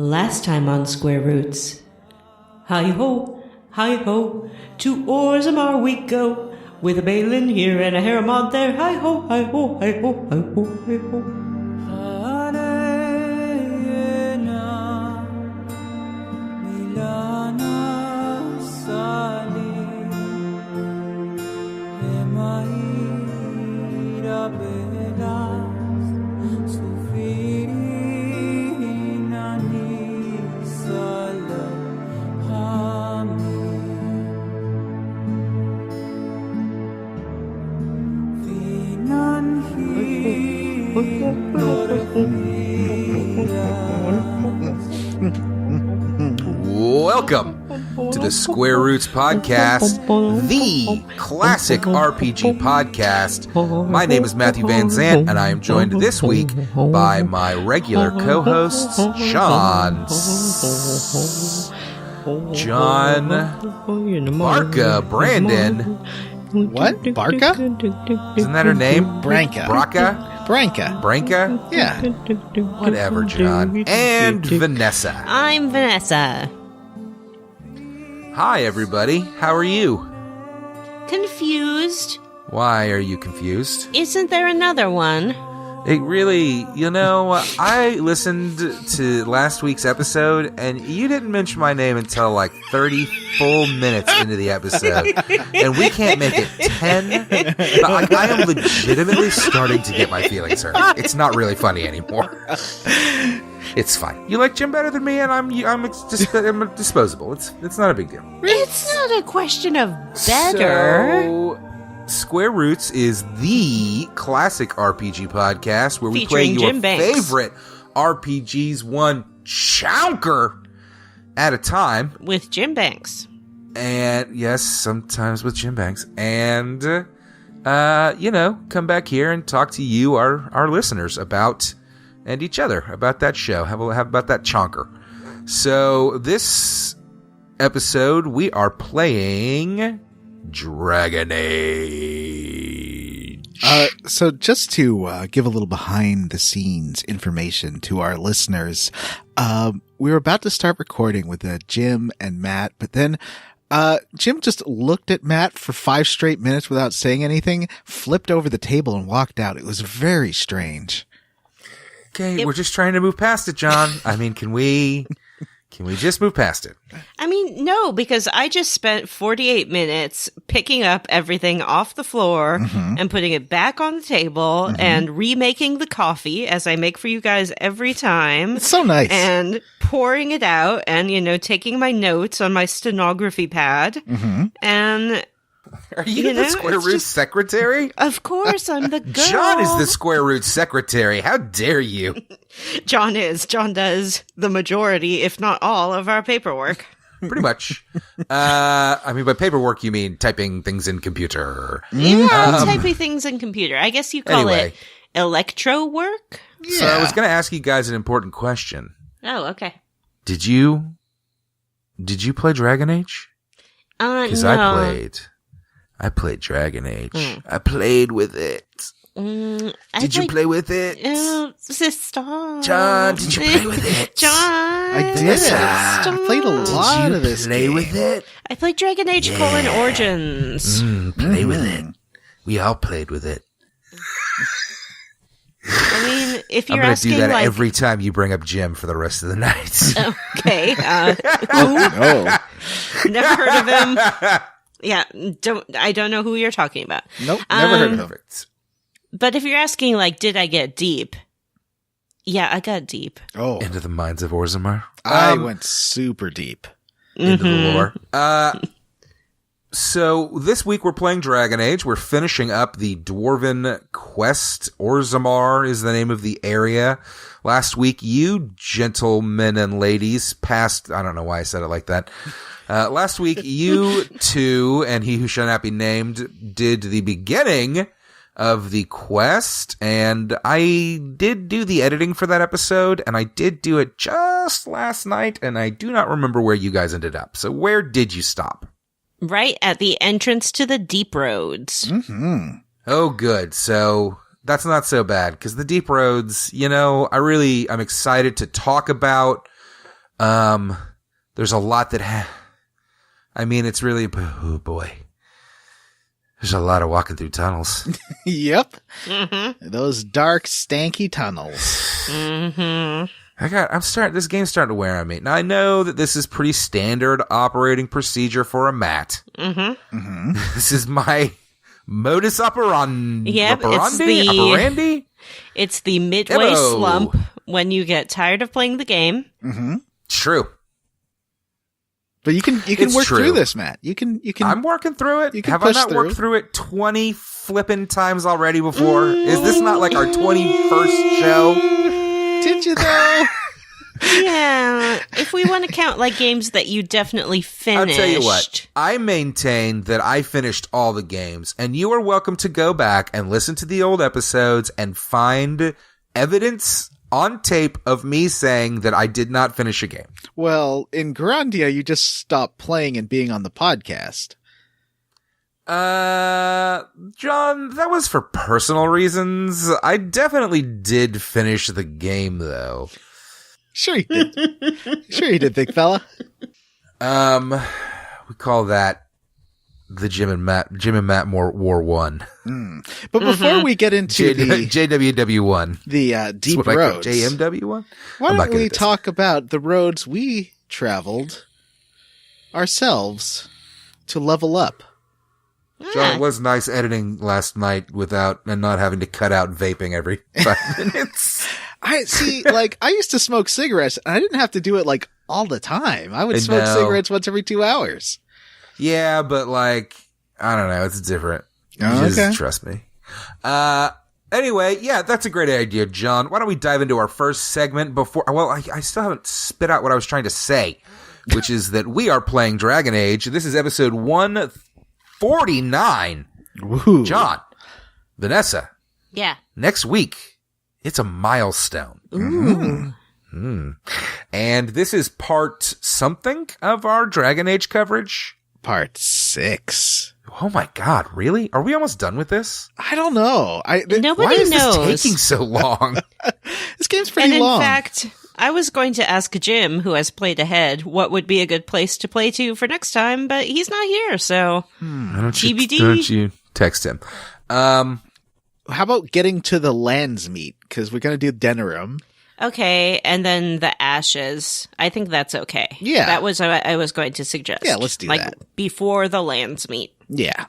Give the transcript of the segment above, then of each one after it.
Last time on Square Roots. Hi-ho, to Orzammar we go, with a Bhalen here and a Harrowmont there. Hi-ho, hi-ho, hi-ho, hi-ho, hi-ho. Welcome to the Square Roots Podcast, the classic RPG podcast. My name is Matthew Van Zant, and I am joined this week by my regular co-hosts, John, Barca, Brandon. What? Barca? Isn't that her name? Branca. Branca? Yeah. Whatever, John. And Vanessa. I'm Vanessa. Hi, everybody. How are you? Confused? Why are you confused? Isn't there another one? It really, I listened to last week's episode, and you didn't mention my name until like 30 full minutes into the episode. And we can't make it 10. But I am legitimately starting to get my feelings hurt. It's not really funny anymore. It's fine. You like Jim better than me, and I'm disposable. It's not a big deal. It's not a question of better. So, Square Roots is the classic RPG podcast where we featuring play your Jim Banks. favorite RPGs one chunker at a time. With Jim Banks. And yes, sometimes with Jim Banks. And, come back here and talk to you, our listeners, about, and each other, about that show. Have about that chunker. So this episode, we are playing Dragon Age. So just to give a little behind the scenes information to our listeners, we were about to start recording with Jim and Matt, but then Jim just looked at Matt for 5 straight minutes without saying anything, flipped over the table and walked out. It was very strange. Okay, we're just trying to move past it, John. I mean, can we just move past it? I mean, no, because I just spent 48 minutes picking up everything off the floor and putting it back on the table and remaking the coffee, as I make for you guys every time. It's so nice. And pouring it out and, taking my notes on my stenography pad. And... Are you the Square Roots secretary? Of course, I'm the girl. John is the Square Roots secretary. How dare you? John is. John does the majority, if not all, of our paperwork. Pretty much. I mean, by paperwork, you mean typing things in computer. Yeah, typing things in computer. I guess you call it electro work? Yeah. So I was going to ask you guys an important question. Oh, okay. Did you play Dragon Age? Because no. I played Dragon Age. I played with it. Did you play with it? Stop. John, did you play with it? John. I did. Stop. I played a lot of this play game. with it? I played Dragon Age: Origins. Play with it. We all played with it. I mean, if you're I'm gonna asking, do that every time you bring up Jim for the rest of the night. Okay. Oh. Never heard of him. Yeah, I don't know who you're talking about. Nope, never heard of it. But if you're asking, did I get deep? Yeah, I got deep. Oh. Into the minds of Orzammar? I went super deep. Into the lore. So this week we're playing Dragon Age. We're finishing up the Dwarven quest. Orzammar is the name of the area. Last week, you gentlemen and ladies passed... I don't know why I said it like that. Last week, you two, and he who shall not be named, did the beginning of the quest, and I did do the editing for that episode, and I did do it just last night, and I do not remember where you guys ended up. So where did you stop? Right at the entrance to the Deep Roads. Oh, good. So that's not so bad, because the Deep Roads, I'm excited to talk about There's a lot that I mean, it's really, oh boy. There's a lot of walking through tunnels. Yep. Mm-hmm. Those dark, stanky tunnels. Mm-hmm. This game's starting to wear on me. Now, I know that this is pretty standard operating procedure for a Matt. Mm-hmm. Mm-hmm. This is my modus operandi. Yep, Operandi? It's the midway slump when you get tired of playing the game. Mm-hmm. True. But you can It's work true. through this, Matt. You can. I'm working through it. You can Have I push not through. worked through it 20 flippin' times already before? Is this not like our 21st show? Did you though? Yeah, if we want to count like games that you definitely finished. I'll tell you what. I maintain that I finished all the games, and you are welcome to go back and listen to the old episodes and find evidence on tape of me saying that I did not finish a game. Well, in Grandia, you just stopped playing and being on the podcast. John, that was for personal reasons. I definitely did finish the game, though. Sure you did. Sure you did, big fella. We call that the Jim and Matt War 1. But before we get into JWW1. the deep That's what I call roads, JMW1? why don't we talk about the roads we traveled ourselves to level up? John, it was nice editing last night and not having to cut out vaping every 5 minutes. I see, like, I used to smoke cigarettes, and I didn't have to do it, like, all the time. I would smoke cigarettes once every 2 hours. Yeah, but, like, I don't know. It's different. Oh, Just trust me. Anyway, yeah, that's a great idea, John. Why don't we dive into our first segment before... Well, I still haven't spit out what I was trying to say, which is that we are playing Dragon Age. This is episode 149. Woohoo. John, Vanessa. Yeah. Next week, it's a milestone. Ooh. And this is part something of our Dragon Age coverage. Part 6. Oh my god, really? Are we almost done with this? I don't know. Nobody Why is knows. this taking so long? This game's pretty and in long. fact, I was going to ask Jim, who has played ahead, what would be a good place to play to for next time, but he's not here, so GBD. Don't you text him? How about getting to the Landsmeet? Because we're going to do Denerim. Okay, and then the ashes. I think that's okay. Yeah. That was what I was going to suggest. Yeah, let's do that. Before the Landsmeet. Yeah.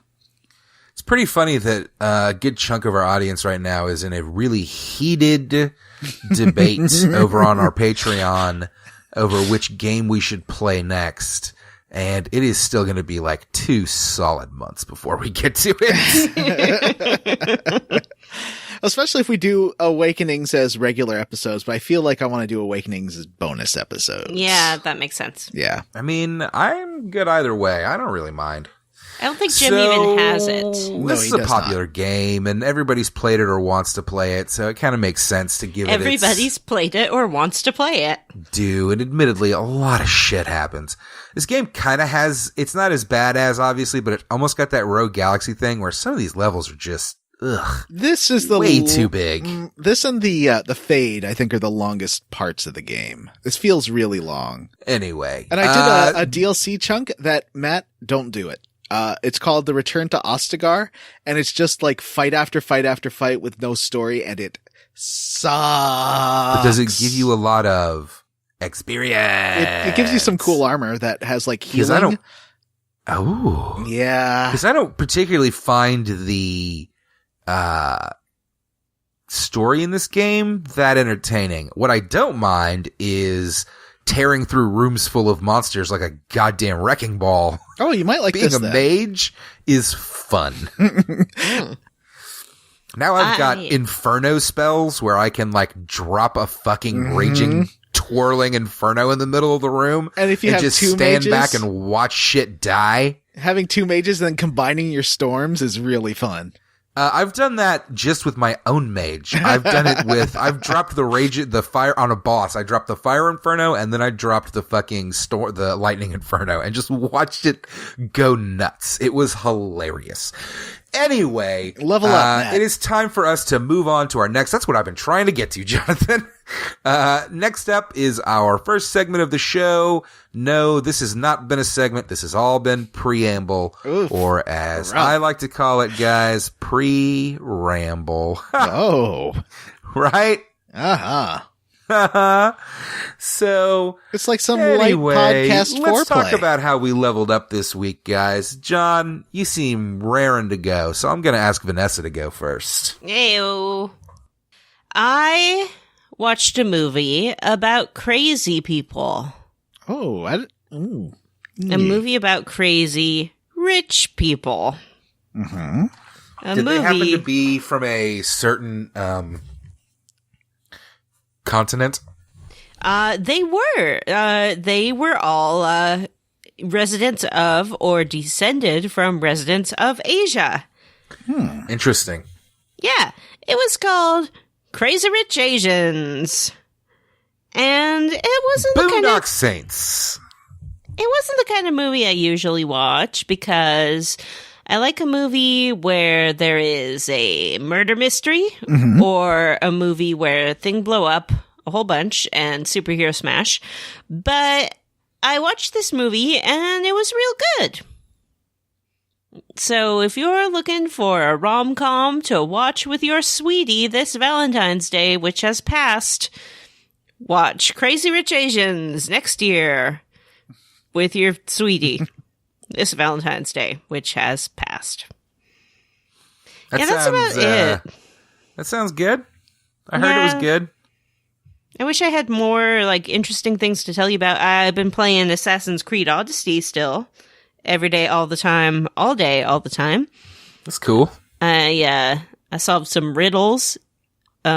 It's pretty funny that a good chunk of our audience right now is in a really heated debate over on our Patreon over which game we should play next. And it is still going to be like 2 solid months before we get to it. Especially if we do Awakenings as regular episodes, but I feel like I want to do Awakenings as bonus episodes. Yeah, that makes sense. Yeah. I mean, I'm good either way. I don't really mind. I don't think Jim even has it. No, This is he a does popular game, and everybody's played it or wants to play it, so it kind of makes sense to give Everybody's played it or wants to play it. and admittedly, a lot of shit happens. This game kind of has, it's not as bad as, obviously, but it almost got that Rogue Galaxy thing where some of these levels are just, This is the way too big. This and the Fade, I think, are the longest parts of the game. This feels really long. Anyway. And I did a DLC chunk that, Matt, don't do it. It's called The Return to Ostagar, and it's just like fight after fight after fight with no story, and it sucks. But does it give you a lot of experience? It gives you some cool armor that has like healing. Oh. Yeah. Because I don't particularly find the story in this game that entertaining. What I don't mind is tearing through rooms full of monsters like a goddamn wrecking ball. Oh, you might like Being this a then. mage is fun. Now I've got inferno spells where I can like drop a fucking raging twirling inferno in the middle of the room And if you have just two stand mages, back and watch shit die. having 2 mages and then combining your storms is really fun. I've done that just with my own mage. I've done it with, I've dropped the fire on a boss. I dropped the fire inferno and then I dropped the fucking the lightning inferno and just watched it go nuts. It was hilarious. Anyway, level up, Matt. It is time for us to move on to our next. That's what I've been trying to get to, Jonathan. Next up is our first segment of the show. No, this has not been a segment. This has all been preamble, or as I like to call it, guys, pre-ramble. Oh, right? So it's like some light podcast foreplay. Let's talk about how we leveled up this week, guys. John, you seem raring to go, so I'm going to ask Vanessa to go first. Ew. I watched a movie about crazy people. Oh, a movie about crazy rich people. Mm-hmm. Did they happen to be from a certain continent? They were all residents of or descended from residents of Asia. Interesting. Yeah, it was called Crazy Rich Asians. And it wasn't the kind of Saints. It wasn't the kind of movie I usually watch because I like a movie where there is a murder mystery or a movie where things blow up a whole bunch and superhero smash. But I watched this movie and it was real good. So if you're looking for a rom-com to watch with your sweetie this Valentine's Day, which has passed, watch Crazy Rich Asians next year with your sweetie this Valentine's Day, which has passed. That's about it. That sounds good. I heard it was good. I wish I had more interesting things to tell you about. I've been playing Assassin's Creed Odyssey still. Every day, all the time, all day, all the time. That's cool. I solved some riddles of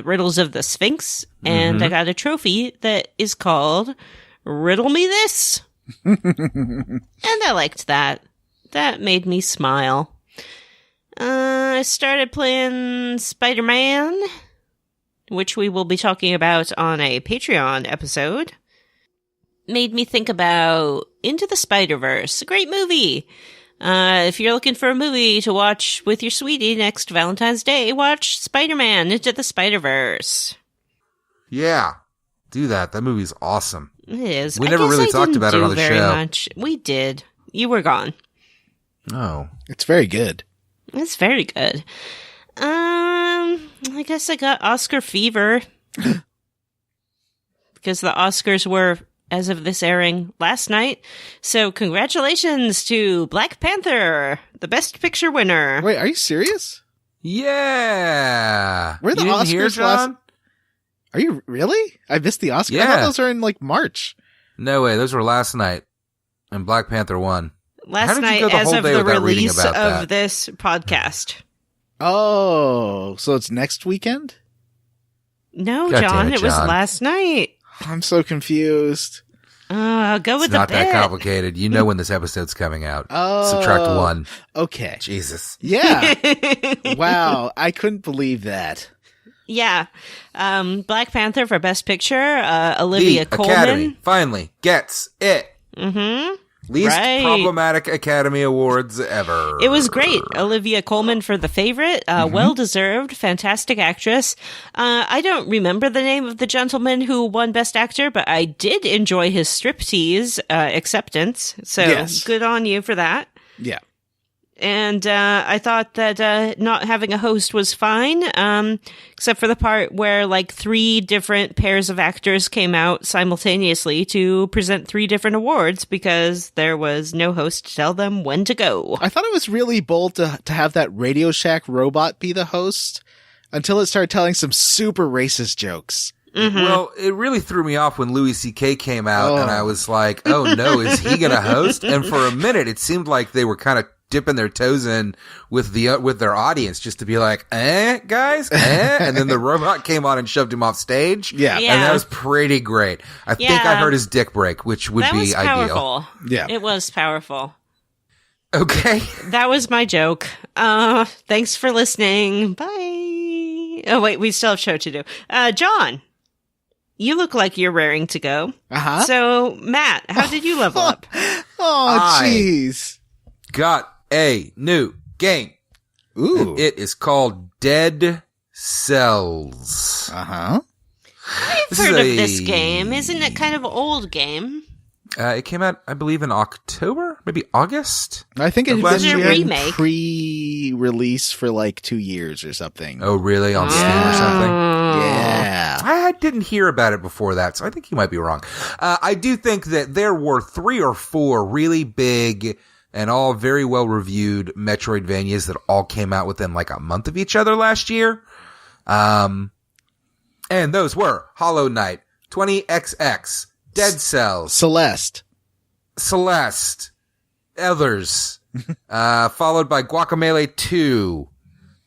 the Sphinx, and I got a trophy that is called Riddle Me This. And I liked that. That made me smile. I started playing Spider-Man, which we will be talking about on a Patreon episode. Made me think about Into the Spider-Verse, a great movie. If you're looking for a movie to watch with your sweetie next Valentine's Day, watch Spider-Man Into the Spider-Verse. Yeah, do that. That movie's awesome. It is. We never really talked about it on the show. Much. We did. You were gone. Oh. It's very good. It's very good. I guess I got Oscar fever. Because the Oscars were, as of this airing, last night. So congratulations to Black Panther, the Best Picture winner. Wait, are you serious? Yeah. Were the Oscars last? Are you really? I missed the Oscars. Yeah. I thought those are in March. No way. Those were last night, and Black Panther won. Last night, as of the release of this podcast. Oh, so it's next weekend? No, John, it was last night. I'm so confused. Go with the bit. It's not that complicated. You know when this episode's coming out. Subtract 1. Okay. Jesus. Yeah. Wow. I couldn't believe that. Yeah. Black Panther for Best Picture. Olivia Colman. Academy finally gets it. Mm-hmm. Least problematic Academy Awards ever. It was great. Olivia Colman for The Favorite. Well-deserved. Fantastic actress. I don't remember the name of the gentleman who won Best Actor, but I did enjoy his striptease acceptance. So Good on you for that. Yeah. And I thought that not having a host was fine, except for the part where 3 different pairs of actors came out simultaneously to present 3 different awards because there was no host to tell them when to go. I thought it was really bold to have that Radio Shack robot be the host until it started telling some super racist jokes. Mm-hmm. Well, it really threw me off when Louis C.K. came out, and I was like, oh no, is he going to host? And for a minute, it seemed like they were kind of dipping their toes in with their audience just to be like, guys, and then the robot came on and shoved him off stage. Yeah. And that was pretty great. I think I heard his dick break, which would be ideal. Yeah. It was powerful. Okay. That was my joke. Thanks for listening. Bye. Oh, wait, we still have a show to do. John, you look like you're raring to go. Uh-huh. So, Matt, how did you level up? Oh, jeez. Got a new game. Ooh. And it is called Dead Cells. Uh-huh. I've heard of this game. Isn't it kind of an old game? It came out, I believe, in October, maybe August. I think it Was it a been remake? pre-release for like 2 years or something. Oh, really? On Steam or something? Yeah. I didn't hear about it before that, so I think you might be wrong. I do think that there were 3 or 4 really big and all very well reviewed Metroidvanias that all came out within like a month of each other last year. And those were Hollow Knight, 20XX, Dead Cells, Celeste, Others, followed by Guacamelee 2,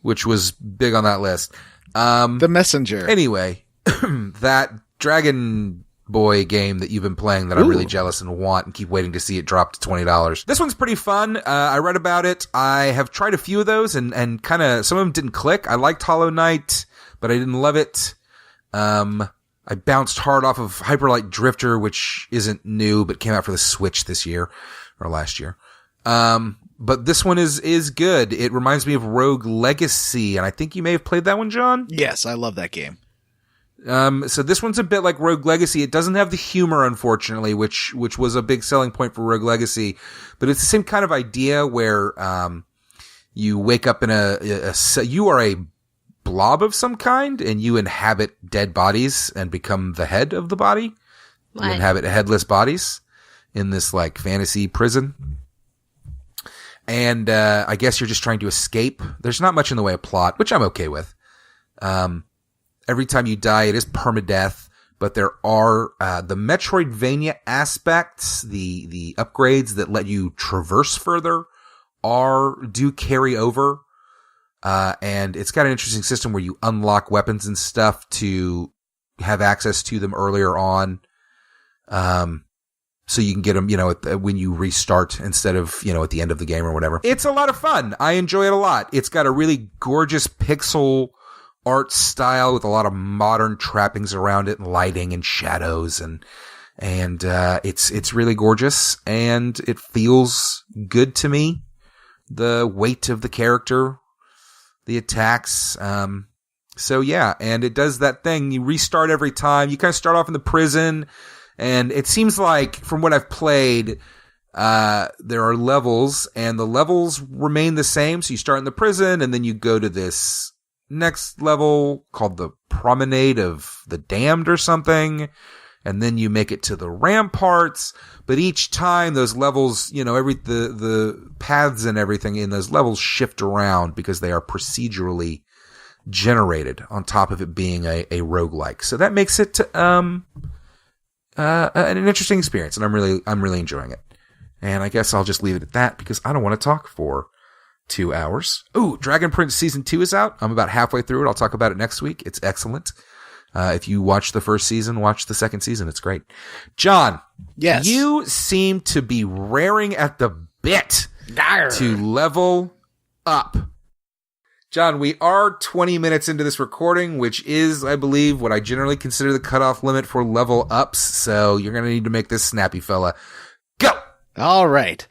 which was big on that list. The Messenger. Anyway, that Dragon Boy game that you've been playing that I'm really jealous and want and keep waiting to see it drop to $20. This one's pretty fun. I read about it. I have tried a few of those and kind of, some of them didn't click. I liked Hollow Knight, but I didn't love it. I bounced hard off of Hyper Light Drifter, which isn't new, but came out for the Switch this year or last year. But this one is good. It reminds me of Rogue Legacy, and I think you may have played that one, John. Yes, I love that game. So this one's a bit like Rogue Legacy. It doesn't have the humor, unfortunately, which was a big selling point for Rogue Legacy, but it's the same kind of idea where, you wake up in you are a blob of some kind and you inhabit dead bodies and become the head of the body. What? You inhabit headless bodies in this like fantasy prison. And, I guess you're just trying to escape. There's not much in the way of plot, which I'm okay with. Every time you die, it is permadeath, but there are, the Metroidvania aspects, the upgrades that let you traverse further do carry over. And it's got an interesting system where you unlock weapons and stuff to have access to them earlier on. So you can get them, when you restart instead of, at the end of the game or whatever. It's a lot of fun. I enjoy it a lot. It's got a really gorgeous pixel art style with a lot of modern trappings around it and lighting and shadows and it's really gorgeous and it feels good to me. The weight of the character, the attacks. So yeah, and it does that thing. You restart every time. You kind of start off in the prison, and it seems like from what I've played, there are levels, and the levels remain the same. So you start in the prison, and then you go to this next level called the Promenade of the Damned or something. And then you make it to the ramparts, but each time those levels, the paths and everything in those levels shift around because they are procedurally generated on top of it being a roguelike. So that makes it, an interesting experience, and I'm really enjoying it. And I guess I'll just leave it at that because I don't want to talk for 2 hours. Ooh, Dragon Prince Season 2 is out. I'm about halfway through it. I'll talk about it next week. It's excellent. If you watch the first season, watch the second season. It's great. John. Yes. You seem to be raring at the bit to level up. John, we are 20 minutes into this recording, which is, I believe, what I generally consider the cutoff limit for level ups. So you're going to need to make this snappy, fella. Go! All right.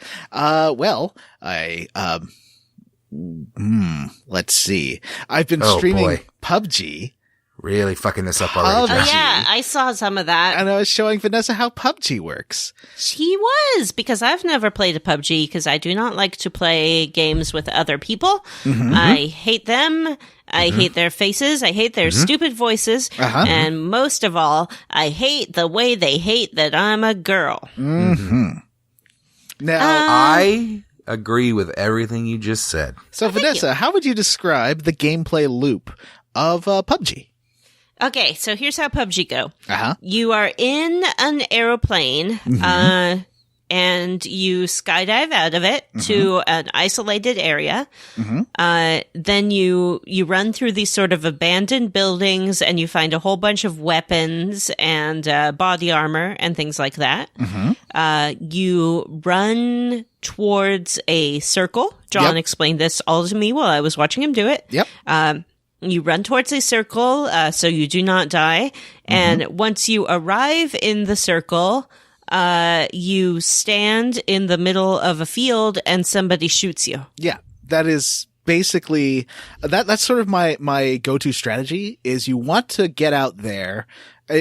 Let's see. I've been streaming PUBG. Really fucking this up already. Oh, yeah. I saw some of that. And I was showing Vanessa how PUBG works. She was, because I've never played a PUBG because I do not like to play games with other people. Mm-hmm. I hate them. I hate their faces. I hate their stupid voices. Uh-huh. And most of all, I hate the way they hate that I'm a girl. Mm-hmm. Now, I agree with everything you just said. So, Vanessa, how would you describe the gameplay loop of PUBG? Okay, so here's how PUBG go. Uh-huh. You are in an aeroplane, and you skydive out of it to an isolated area. Then you run through these sort of abandoned buildings, and you find a whole bunch of weapons and body armor and things like that. You run towards a circle. John explained this all to me while I was watching him do it. Yep. You run towards a circle, so you do not die. And once you arrive in the circle, you stand in the middle of a field and somebody shoots you. Yeah. that is basically that's sort of my go-to strategy is you want to get out there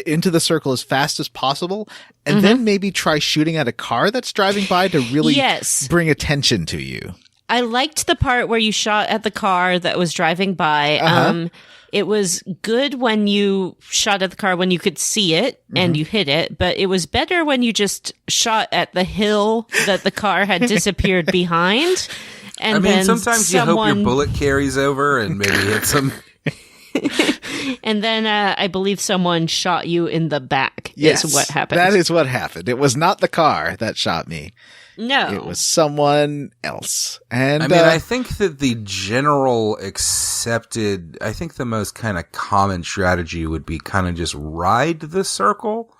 into the circle as fast as possible and then maybe try shooting at a car that's driving by to really bring attention to you. I liked the part where you shot at the car that was driving by. It was good when you shot at the car when you could see it and you hit it, but it was better when you just shot at the hill that the car had disappeared behind. And I mean, then sometimes you hope your bullet carries over and maybe hits them. And then I believe someone shot you in the back. Yes, is what happened. That is what happened. It was not the car that shot me. No. It was someone else. And I mean, I think that the general accepted, I think the most kind of common strategy would be kind of just ride the circle,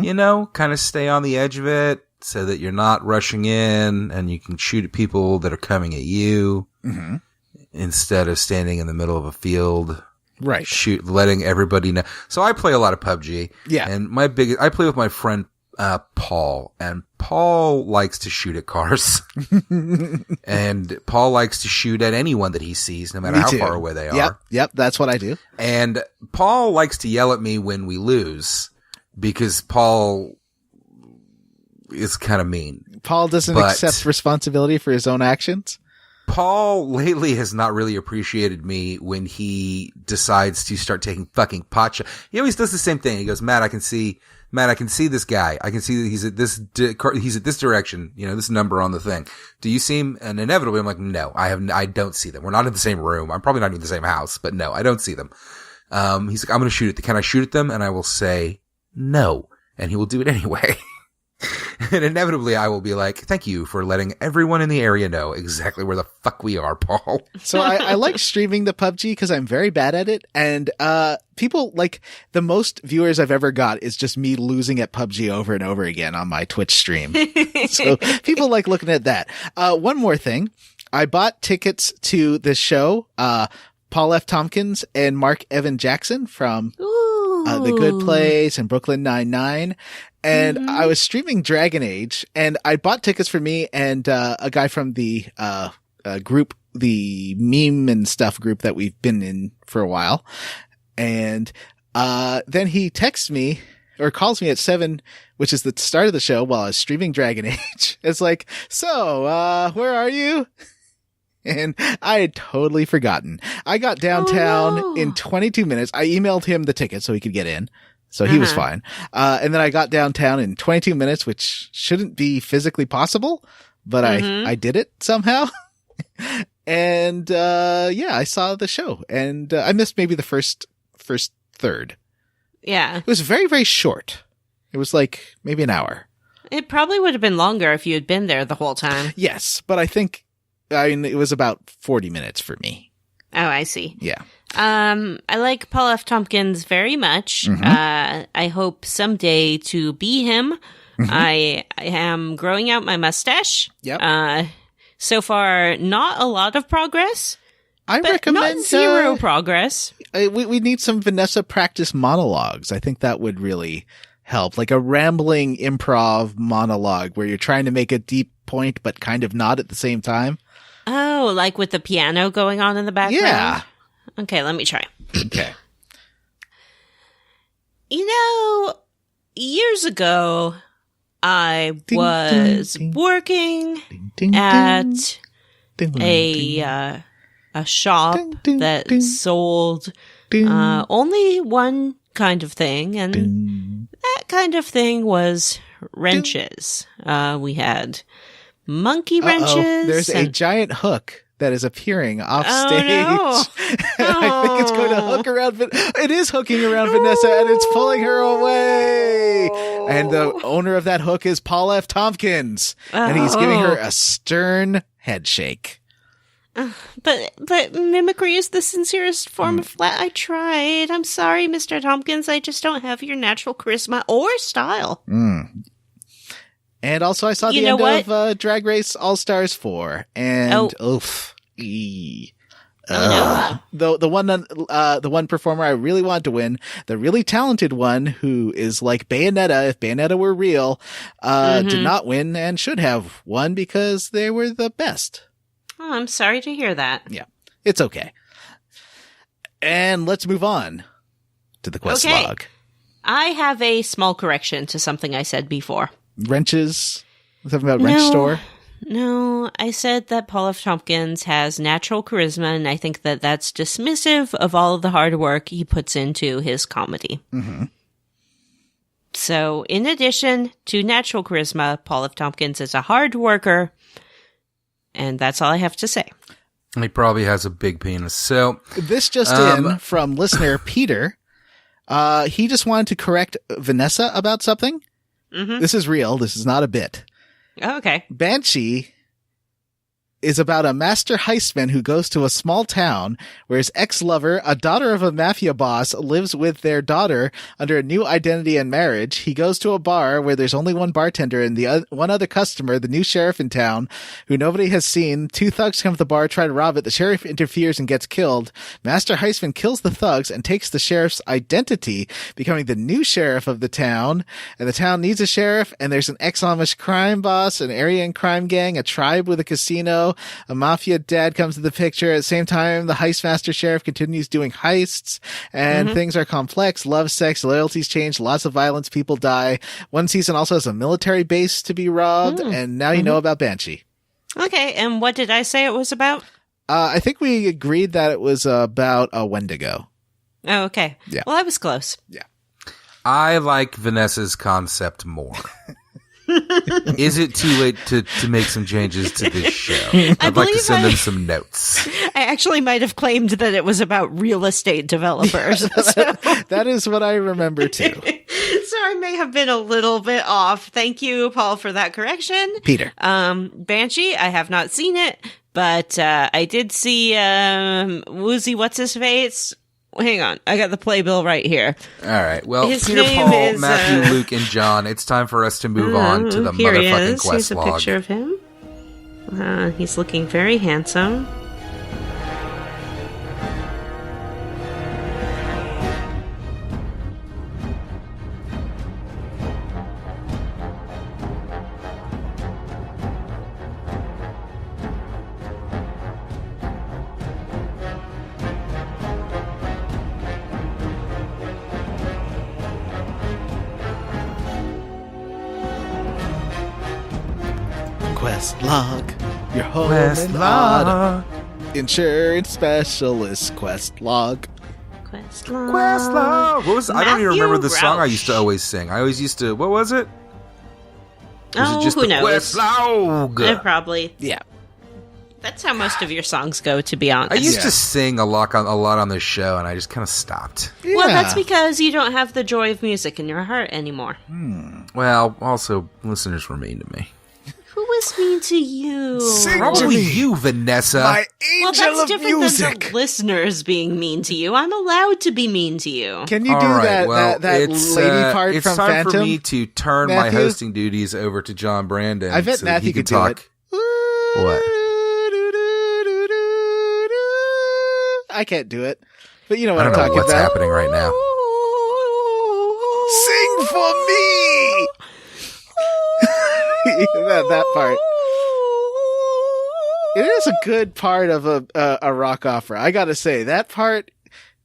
you know, kind of stay on the edge of it so that you're not rushing in and you can shoot at people that are coming at you instead of standing in the middle of a field. Right. Letting everybody know. So I play a lot of PUBG. Yeah. And I play with my friend, Paul, and Paul likes to shoot at cars. And Paul likes to shoot at anyone that he sees, no matter how far away they are. Yep, that's what I do. And Paul likes to yell at me when we lose because Paul is kind of mean. Paul doesn't accept responsibility for his own actions? Paul lately has not really appreciated me when he decides to start taking fucking pot shots. He always does the same thing. He goes, Matt, I can see this guy. I can see that he's at this direction, you know, this number on the thing. Do you see him? And inevitably I'm like, no, I don't see them. We're not in the same room. I'm probably not even in the same house, but no, I don't see them. He's like, I'm going to shoot at them. Can I shoot at them? And I will say no. And he will do it anyway. And inevitably I will be like, thank you for letting everyone in the area know exactly where the fuck we are, Paul. So I like streaming the PUBG because I'm very bad at it. And people, like, the most viewers I've ever got is just me losing at PUBG over and over again on my Twitch stream. So people like looking at that. One more thing. I bought tickets to this show. Paul F. Tompkins and Mark Evan Jackson from The Good Place and Brooklyn Nine-Nine. And I was streaming Dragon Age, and I bought tickets for me and a guy from the group, the meme and stuff group that we've been in for a while. And then he texts me or calls me at 7, which is the start of the show, while I was streaming Dragon Age. It's like, so where are you? And I had totally forgotten. I got downtown in 22 minutes. I emailed him the ticket so he could get in. So he was fine. And then I got downtown in 22 minutes, which shouldn't be physically possible, but I did it somehow. And, I saw the show, and I missed maybe the first third. Yeah. It was very, very short. It was like maybe an hour. It probably would have been longer if you had been there the whole time. Yes, but it was about 40 minutes for me. Oh, I see. Yeah. I like Paul F. Tompkins very much. I hope someday to be him. I am growing out my mustache. Yep. So far, not a lot of progress. I recommend not zero progress. We need some Vanessa practice monologues. I think that would really help. Like a rambling improv monologue where you're trying to make a deep point, but kind of not at the same time. Oh, like with the piano going on in the background? Yeah. Okay, let me try. Okay. You know, years ago, I was working at a shop that sold only one kind of thing, and that kind of thing was wrenches. We had monkey wrenches. There's a giant hook that is appearing off stage. Oh, no. I think it's going to hook around. It is hooking around Vanessa, and it's pulling her away. And the owner of that hook is Paul F. Tompkins, and he's giving her a stern head shake. But mimicry is the sincerest form of flat. I tried. I'm sorry, Mr. Tompkins. I just don't have your natural charisma or style. And also, I saw the end of Drag Race All Stars 4, and oof, the one performer I really wanted to win, the really talented one who is like Bayonetta, if Bayonetta were real, did not win and should have won because they were the best. Oh, I'm sorry to hear that. Yeah, it's okay. And let's move on to the quest log. I have a small correction to something I said before. Wrenches? Something about wrench store? No, I said that Paul F. Tompkins has natural charisma, and I think that that's dismissive of all of the hard work he puts into his comedy. Mm-hmm. So, in addition to natural charisma, Paul F. Tompkins is a hard worker, and that's all I have to say. He probably has a big penis. So this just in from listener Peter. He just wanted to correct Vanessa about something. Mm-hmm. This is real. This is not a bit. Oh, okay. Banshee is about a master heistman who goes to a small town where his ex-lover, a daughter of a mafia boss, lives with their daughter under a new identity and marriage. He goes to a bar where there's only one bartender and one other customer, the new sheriff in town, who nobody has seen. Two thugs come to the bar, try to rob it. The sheriff interferes and gets killed. Master heistman kills the thugs and takes the sheriff's identity, becoming the new sheriff of the town. And the town needs a sheriff, and there's an ex-Amish crime boss, an Aryan crime gang, a tribe with a casino. A mafia dad comes to the picture. At the same time, the heistmaster sheriff continues doing heists, and things are complex. Love, sex, loyalties change, lots of violence, people die. One season also has a military base to be robbed, and now you know about Banshee. Okay, and what did I say it was about? I think we agreed that it was about a Wendigo. Oh, okay. Yeah. Well, I was close. Yeah. I like Vanessa's concept more. Is it too late to make some changes to this show? I'd like to send them some notes. I actually might have claimed that it was about real estate developers. That is what I remember too. So I may have been a little bit off. Thank you, Paul, for that correction. Peter. Banshee, I have not seen it, but I did see Woozy What's-His-Face. Hang on, I got the playbill right here. All right, well, His Peter, name Paul, is, Matthew, Luke, and John, it's time for us to move on to the here he motherfucking is. quest Here's a log. picture of him. He's looking very handsome. Quest log. Your home Quest in log. autumn. Insurance specialist quest log. Quest log. Quest log. What was? I don't even Matthew remember the song I Roush. used to always sing. I always used to. What was it? Was it just who the knows? Quest log? Probably. Yeah. That's how most of your songs go, to be honest. I used to sing a lot on this show, and I just kind of stopped. Well, Yeah. that's because you don't have the joy of music in your heart anymore. Well, also listeners were mean to me. Who was mean to you? Sing to Probably me. you, Vanessa. My Well, angel that's of different music. than the listeners being mean to you. I'm allowed to be mean to you. Can you All do right, well, that it's, lady part it's from time Phantom? for me to turn my Matthew? hosting duties over to John Brandon. I bet so that Matthew he could can do talk. it. What? I can't do it, but you know I what don't I'm know talking what's about. happening right now. Sing for me. that part. It is a good part of a rock opera. I gotta say that part.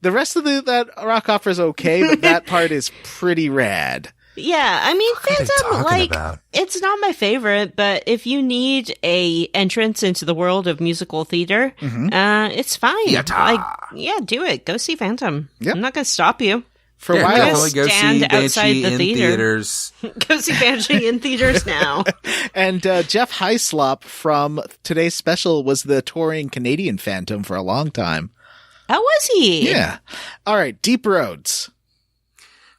The rest of that rock opera is okay, but that part is pretty rad. Yeah, I mean, are they Phantom, talking about? it's not my favorite, but if you need a entrance into the world of musical theater, it's fine. Theater. Yeah, do it. Go see Phantom. Yep. I'm not going to stop you. For a Yeah, while, definitely go stand see outside Banshee the in theater. theaters. Go see Banshee in theaters now. and Jeff Hyslop from today's special was the touring Canadian Phantom for a long time. How was he? Yeah. All right, Deep Roads.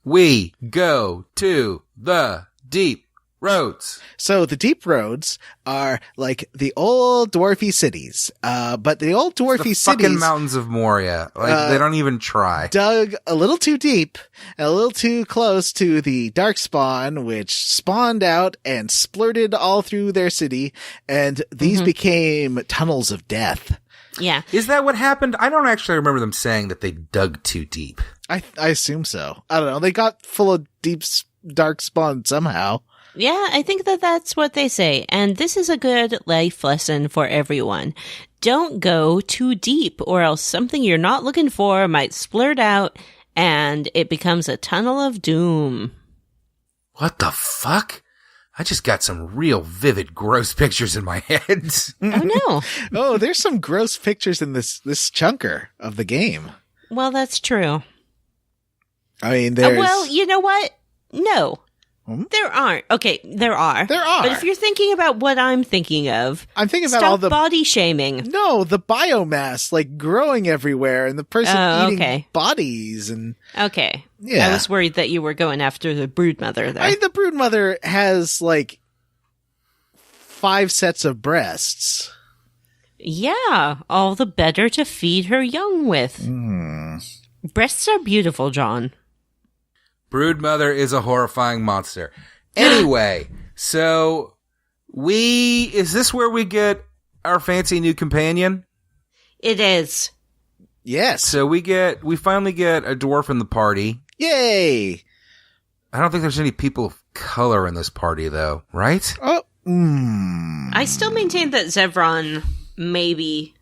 We go to the deep roads. So the Deep Roads are like the old dwarfy cities, but the old dwarfy The fucking cities mountains of Moria. Like, they don't even try. dug a little too deep and a little too close to the Darkspawn, which spawned out and splurted all through their city, and these became tunnels of death. Yeah. Is that what happened? I don't actually remember them saying that they dug too deep. I assume so. I don't know. They got full of deep Darkspawn somehow. Yeah, I think that that's what they say. And this is a good life lesson for everyone. don't go too deep, or else something you're not looking for might splurt out, and it becomes a tunnel of doom. What the fuck? I just got some real vivid, gross pictures in my head. Oh, no. Oh, there's some gross pictures in this chunker of the game. Well, that's true. I mean, there's... well, you know what? No. There aren't. Okay, there are. There are. But if you're thinking about what I'm thinking of, I'm thinking about stop all the body shaming. No, the biomass like growing everywhere and the person eating bodies and Okay. Yeah. I was worried that you were going after the broodmother there. I mean, the broodmother has like 5 sets of breasts. Yeah, all the better to feed her young with. Breasts are beautiful, John. Broodmother is a horrifying monster. Anyway, so is this where we get our fancy new companion? It is. Yes. So we finally get a dwarf in the party. Yay. I don't think there's any people of color in this party though, right? Oh. I still maintain that Zevron maybe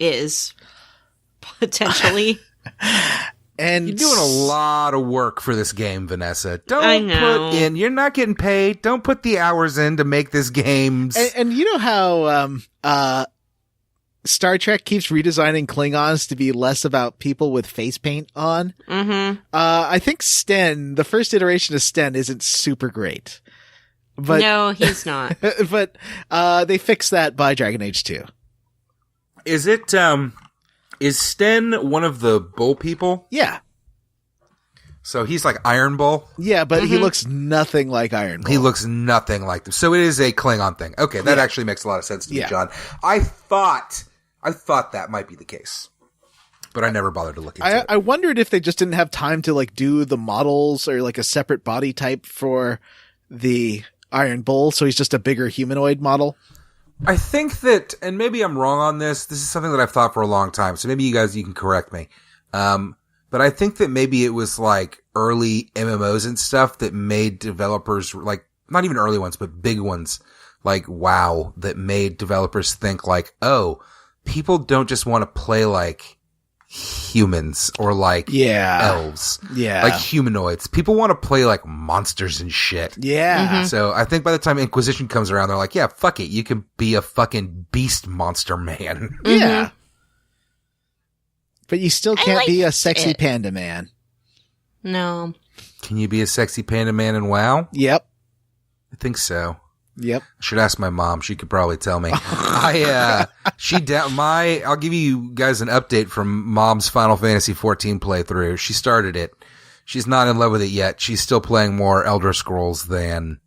is potentially. And you're doing a lot of work for this game, Vanessa. I know. You're not getting paid. Don't put the hours in to make this game. And you know how Star Trek keeps redesigning Klingons to be less about people with face paint on? Mm-hmm. I think Sten, the first iteration of Sten, isn't super great. But, no, he's not. But they fixed that by Dragon Age 2. Is it, is Sten one of the bull people? Yeah. So he's like Iron Bull? Yeah, but he looks nothing like Iron Bull. He looks nothing like them. So it is a Klingon thing. Okay, that actually makes a lot of sense to me, John. I thought that might be the case. But I never bothered to look into it. I wondered if they just didn't have time to like do the models or like a separate body type for the Iron Bull, so he's just a bigger humanoid model. I think that, and maybe I'm wrong on this. This is something that I've thought for a long time. So maybe you can correct me. But I think that maybe it was like early MMOs and stuff that made developers like, not even early ones, but big ones like WoW that made developers think like, oh, people don't just want to play like humans or like elves. Yeah. Like humanoids. People want to play like monsters and shit. Yeah. Mm-hmm. So I think by the time Inquisition comes around, they're like, yeah, fuck it. You can be a fucking beast monster man. Yeah. But you still can't be a sexy it. panda man. No. Can you be a sexy panda man in WoW? Yep. I think so. Yep. I should ask my mom. She could probably tell me. I'll give you guys an update from Mom's Final Fantasy 14 playthrough. She started it. She's not in love with it yet. She's still playing more Elder Scrolls than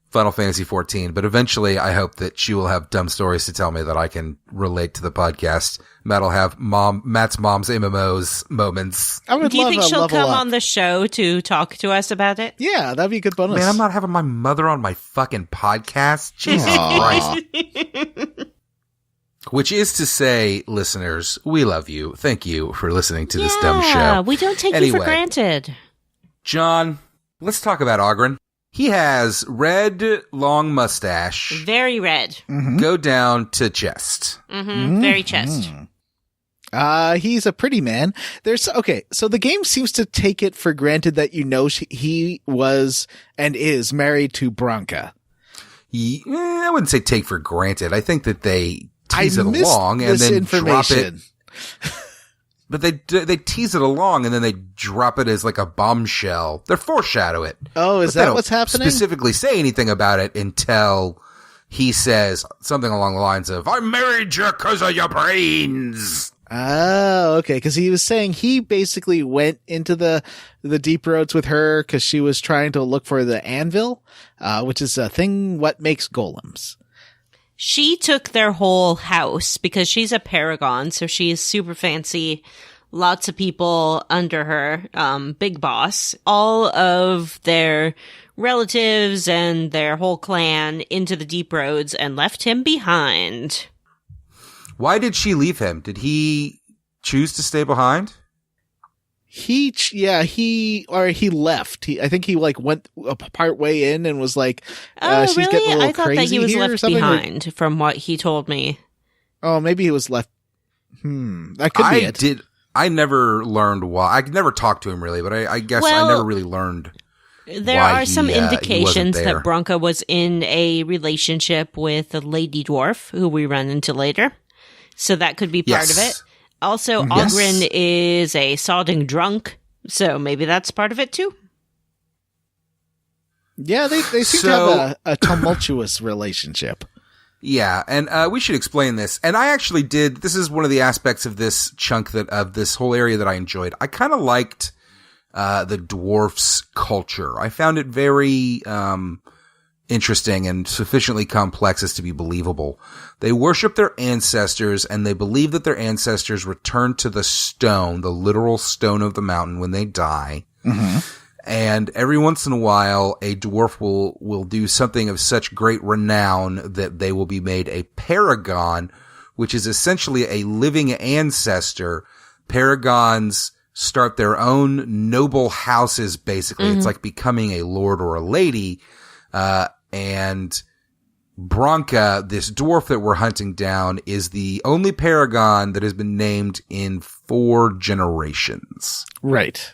Final Fantasy 14, but eventually I hope that she will have dumb stories to tell me that I can relate to the podcast. Matt will have Matt's mom's MMOs moments. I would Do you love think a she'll level come up. on the show to talk to us about it? Yeah, that'd be a good bonus. Man, I'm not having my mother on my fucking podcast. Jesus Christ. Which is to say, listeners, we love you. Thank you for listening to this dumb show. We don't take you for granted. John, let's talk about Oghren. He has red, long mustache. Very red. Mm-hmm. Go down to chest. Mm-hmm. Very chest. He's a pretty man. So the game seems to take it for granted that he was and is married to Branka. I wouldn't say take for granted. I think that they tease it along and then drop it. But they tease it along and then they drop it as like a bombshell. They foreshadow it. Oh, is that what's happening? Specifically say anything about it until he says something along the lines of, I married you because of your brains. Oh, okay. Because he was saying he basically went into the deep roads with her because she was trying to look for the anvil, which is a thing what makes golems. She took their whole house because she's a paragon, so she is super fancy. Lots of people under her, big boss. All of their relatives and their whole clan into the deep roads and left him behind. Why did she leave him? Did he choose to stay behind? He left. I think he like went a part way in and was like, oh, she's really? getting a little I thought crazy that he was here left behind from what he told me. Oh, maybe he was left. That could be it. I never learned why. I never talked to him really, but I guess I never really learned. There are some indications that Branka was in a relationship with a lady dwarf who we run into later. So that could be part of it. Also, Oghren is a sodding drunk, so maybe that's part of it too. Yeah, they seem to have a tumultuous relationship. Yeah, and we should explain this. And I actually did. This is one of the aspects of this chunk of this whole area that I enjoyed. I kind of liked the dwarfs' culture. I found it very interesting and sufficiently complex as to be believable. They worship their ancestors, and they believe that their ancestors return to the stone, the literal stone of the mountain, when they die. Mm-hmm. And every once in a while, a dwarf will do something of such great renown that they will be made a paragon, which is essentially a living ancestor. Paragons start their own noble houses, basically. Mm-hmm. It's like becoming a lord or a lady. And Branka, this dwarf that we're hunting down, is the only paragon that has been named in 4 generations. Right.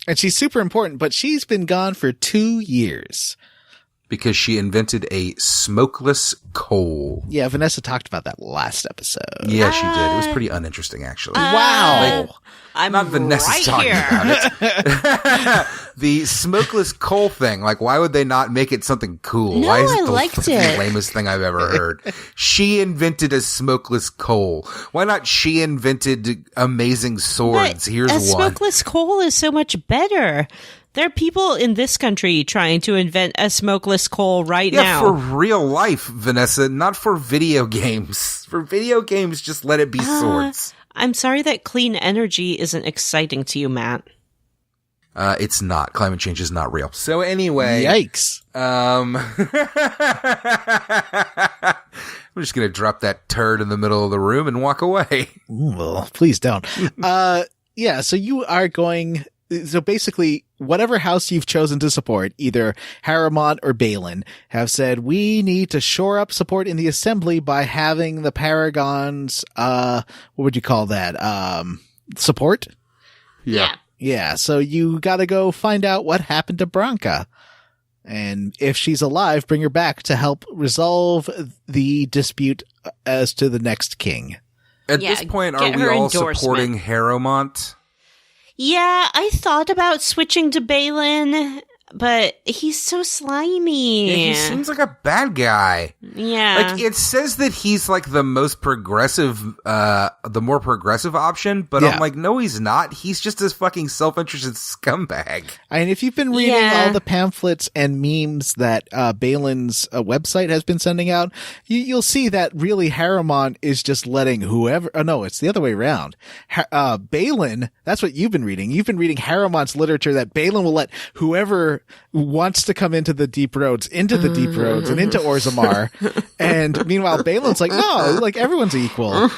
And she's super important, but she's been gone for 2 years. Because she invented a smokeless coal. Yeah, Vanessa talked about that last episode. Yeah, she did. It was pretty uninteresting, actually. Wow. I'm not Vanessa right talking here. about it. The smokeless coal thing. Like, why would they not make it something cool? No, why is it I the liked it. lamest thing I've ever heard? She invented a smokeless coal. Why not she invented amazing swords? But Here's a one. smokeless coal is so much better. There are people in this country trying to invent a smokeless coal right now. Yeah, for real life, Vanessa, not for video games. For video games, just let it be swords. I'm sorry that clean energy isn't exciting to you, Matt. It's not. Climate change is not real. So anyway. Yikes. I'm just going to drop that turd in the middle of the room and walk away. Ooh, well, please don't. Yeah, so you are going... So basically, whatever house you've chosen to support, either Harrowmont or Bhalen, have said, we need to shore up support in the assembly by having the Paragons, what would you call that? Support? Yeah. Yeah, so you gotta go find out what happened to Branka. And if she's alive, bring her back to help resolve the dispute as to the next king. At this point, are we all supporting Harrowmont? Yeah, I thought about switching to Bhalen, but he's so slimy. Yeah, he seems like a bad guy. Yeah. Like, it says that he's like the most progressive, the more progressive option, but I'm like, no, he's not. He's just this fucking self-interested scumbag. I mean, if you've been reading all the pamphlets and memes that Bhalen's website has been sending out, you'll see that really Harrowmont is just letting whoever... Oh, no, it's the other way around. Bhalen, that's what you've been reading. You've been reading Harrowmont's literature that Bhalen will let whoever wants to come into the deep roads and into Orzammar. And meanwhile, Bhalen's like, no, like everyone's equal.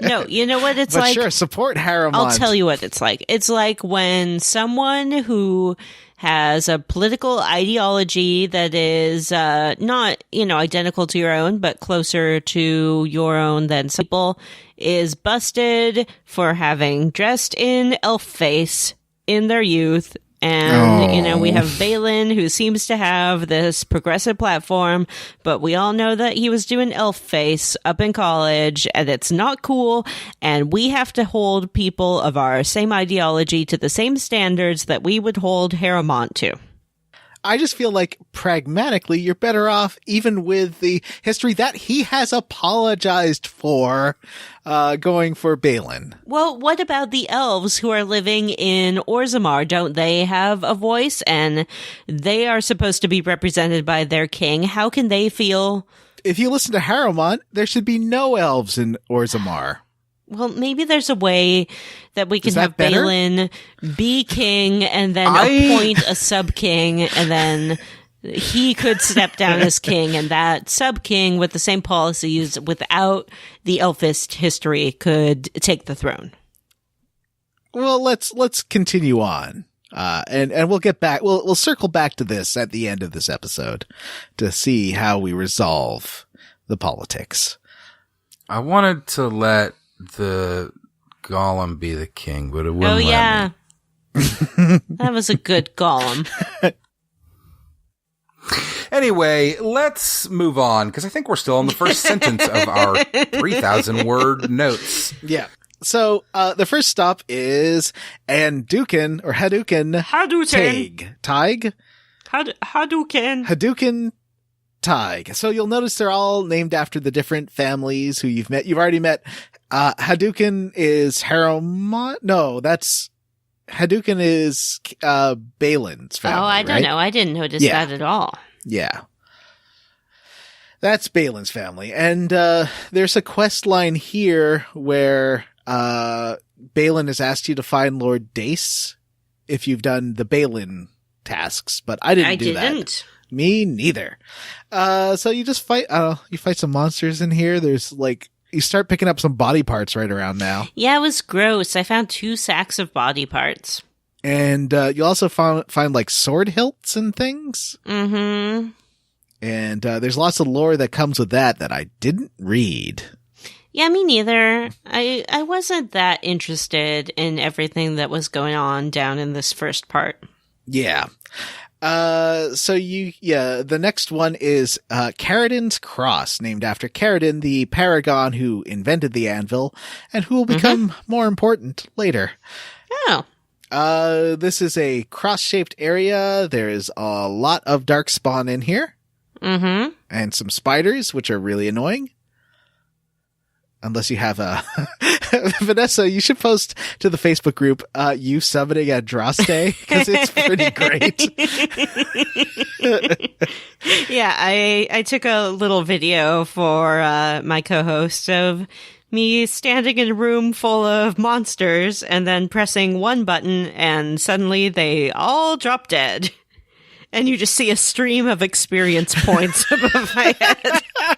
No, you know what it's but like? Sure, support Harrowmont. I'll tell you what it's like. It's like when someone who has a political ideology that is not, identical to your own, but closer to your own than some people, is busted for having dressed in elf face in their youth. And, we have Bhalen, who seems to have this progressive platform, but we all know that he was doing elf face up in college, and it's not cool, and we have to hold people of our same ideology to the same standards that we would hold Harrowmont to. I just feel like pragmatically you're better off even with the history that he has apologized for going for Bhalen. Well, what about the elves who are living in Orzammar? Don't they have a voice? And they are supposed to be represented by their king. How can they feel? If you listen to Harrowmont, there should be no elves in Orzammar. Well, maybe there's a way that we can have Bhalen be king and then appoint a sub-king, and then he could step down as king, and that sub-king with the same policies without the elfist history could take the throne. Well, let's continue on. And we'll get back. We'll circle back to this at the end of this episode to see how we resolve the politics. I wanted to let the golem be the king, but it wouldn't Oh, let yeah. me. That was a good golem. Anyway, let's move on, because I think we're still in the first sentence of our 3,000-word notes. Yeah. So, the first stop is Hadouken Hadouken. Tig? Hadouken. Hadouken Tig. So you'll notice they're all named after the different families who you've met. You've already met, Hadouken is Harrowmont? No, Hadouken is, Bhalen's family. Oh, I don't know. I didn't notice that at all. Yeah. That's Bhalen's family. And, there's a quest line here where, Bhalen has asked you to find Lord Dace if you've done the Bhalen tasks, but I didn't do that. I didn't. Me neither. So you just fight, you fight some monsters in here. There's you start picking up some body parts right around now. Yeah, it was gross. I found 2 sacks of body parts. And, you also find sword hilts and things. Mm-hmm. And, there's lots of lore that comes with that I didn't read. Yeah, me neither. I wasn't that interested in everything that was going on down in this first part. Yeah. The next one is, Caridin's Cross, named after Caridin, the paragon who invented the anvil, and who will become more important later. Oh. This is a cross-shaped area. There is a lot of darkspawn in here. Mm-hmm. And some spiders, which are really annoying. Unless you have Vanessa, you should post to the Facebook group, you summoning Andraste, because it's pretty great. Yeah, I took a little video for, my co-host of me standing in a room full of monsters and then pressing one button and suddenly they all drop dead. And you just see a stream of experience points above my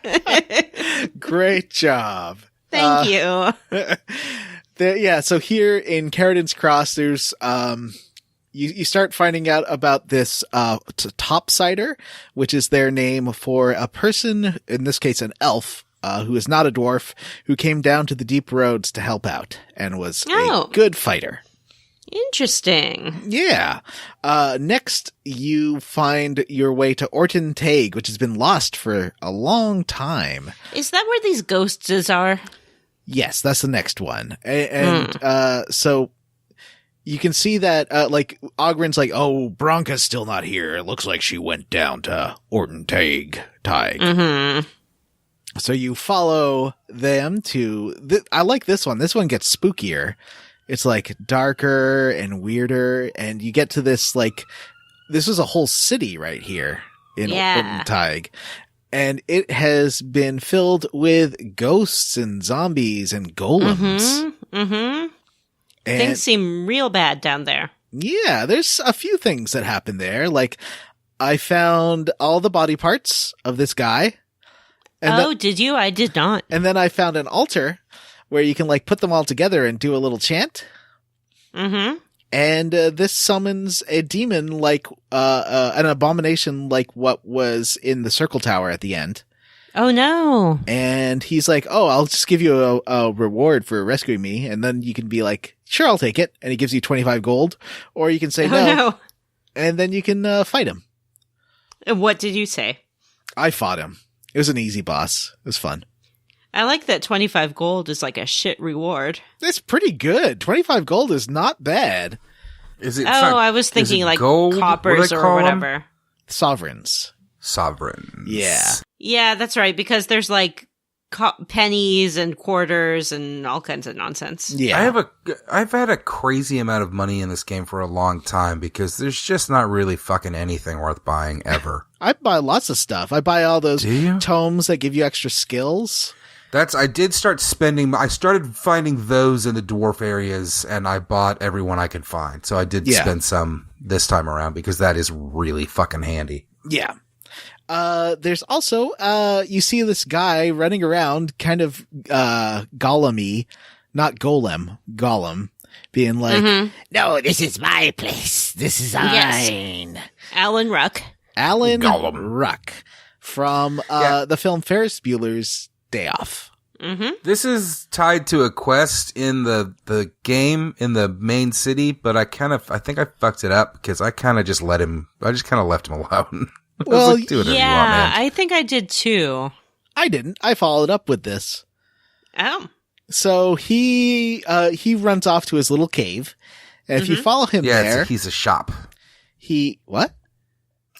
head. Great job. Thank you. So here in Caridin's Cross, there's, you start finding out about this, topsider, which is their name for a person, in this case an elf, who is not a dwarf, who came down to the deep roads to help out and was a good fighter. Interesting. Yeah. Next, you find your way to Orton Taig, which has been lost for a long time. Is that where these ghosts are? Yes, that's the next one. So you can see that, Oghren's oh, Bronca's still not here. It looks like she went down to Orton Taig. Mm-hmm. So you follow them to, I like this one. This one gets spookier. It's darker and weirder, and you get to this this is a whole city right here in Orton Taig. And it has been filled with ghosts and zombies and golems. Mm-hmm. Mm-hmm. And things seem real bad down there. Yeah, there's a few things that happen there. I found all the body parts of this guy. And did you? I did not. And then I found an altar where you can put them all together and do a little chant. Mm-hmm. And this summons a demon an abomination like what was in the circle tower at the end. Oh no. And he's I'll just give you a reward for rescuing me. And then you can be sure, I'll take it. And he gives you 25 gold. Or you can say no. And then you can fight him. What did you say? I fought him. It was an easy boss. It was fun. I like that 25 gold is a shit reward. That's pretty good. 25 gold is not bad. Is it? I was thinking gold? Coppers or whatever. Sovereigns. Yeah. Yeah, that's right. Because there's pennies and quarters and all kinds of nonsense. Yeah. I've had a crazy amount of money in this game for a long time because there's just not really fucking anything worth buying ever. I buy lots of stuff. I buy all those tomes that give you extra skills. I did start spending, I started finding those in the dwarf areas and I bought everyone I could find. So I did spend some this time around because that is really fucking handy. Yeah. There's also, you see this guy running around kind of, golem-y, not golem, golem, being no, this is my place. This is mine. Alan Ruck. Alan Ruck from, the film Ferris Bueller's Day Off. Mm-hmm. This is tied to a quest in the game in the main city, but I think I fucked it up because I kind of just left him alone. Well, I was like, do whatever you want, man. I think I did too. I didn't. I followed up with this. Oh. So he runs off to his little cave. And if you follow him there... he's a shop. What?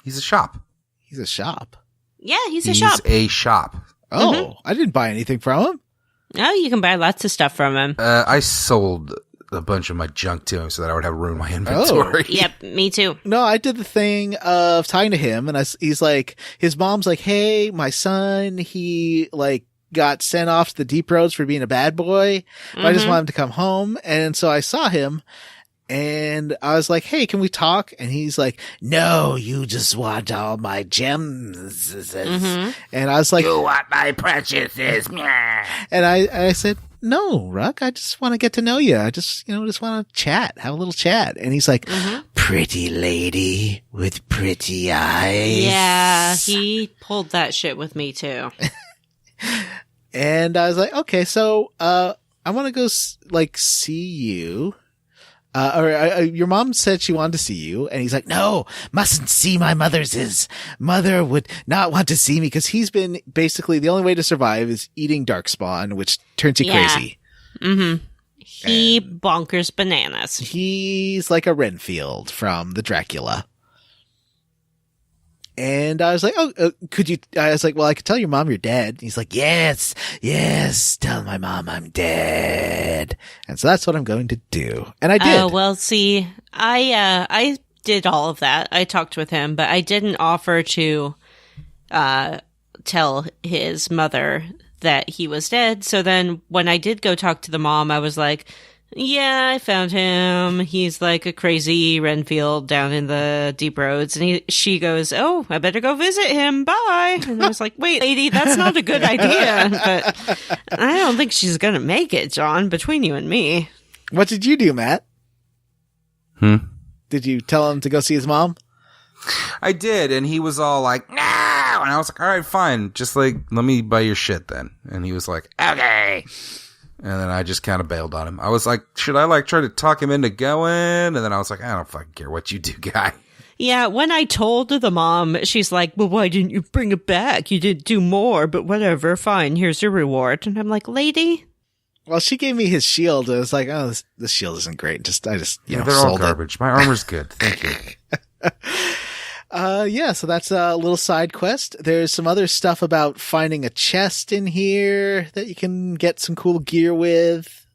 He's a shop. He's a shop? Yeah, he's a shop. He's a shop. Oh, I didn't buy anything from him. Oh, you can buy lots of stuff from him. I sold a bunch of my junk to him so that I would have room in my inventory. Oh. Yep, me too. No, I did the thing of talking to him, and he's like, his mom's like, hey, my son, he got sent off to the deep roads for being a bad boy. But I just want him to come home. And so I saw him. And I was like, hey, can we talk? And he's like, no, you just want all my gems. And I was like, you want my preciouses. And I said, no, Ruck, I just want to get to know you. I just want to chat, have a little chat. And he's like, pretty lady with pretty eyes. Yeah, he pulled that shit with me too. And I was like, okay, so, I want to go see you. Your mom said she wanted to see you, and he's like, no, mustn't see my mother's. Mother would not want to see me, because he's been basically the only way to survive is eating darkspawn, which turns you crazy. Mm-hmm. He bonkers bananas. He's like a Renfield from the Dracula. And I was like, could you, I was like, well, I could tell your mom you're dead. And he's like, yes, tell my mom I'm dead. And so that's what I'm going to do. And I did. Well, see, I did all of that. I talked with him, but I didn't offer to, tell his mother that he was dead. So then when I did go talk to the mom, I was like, yeah, I found him. He's like a crazy Renfield down in the deep roads. And she goes, oh, I better go visit him. Bye. And I was like, wait, lady, that's not a good idea. But I don't think she's going to make it, John, between you and me. What did you do, Matt? Did you tell him to go see his mom? I did. And he was all like, no. And I was like, all right, fine. Just let me buy your shit then. And he was like, okay. And then I just kind of bailed on him. I was like, should I try to talk him into going? And then I was like, I don't fucking care what you do, guy. Yeah, when I told the mom, she's like, well, why didn't you bring it back? You didn't do more, but whatever, fine, here's your reward. And I'm like, lady? Well, she gave me his shield. I was like, oh, this shield isn't great. I just they're all garbage. My armor's good. Thank you. Yeah, so that's a little side quest. There's some other stuff about finding a chest in here that you can get some cool gear with.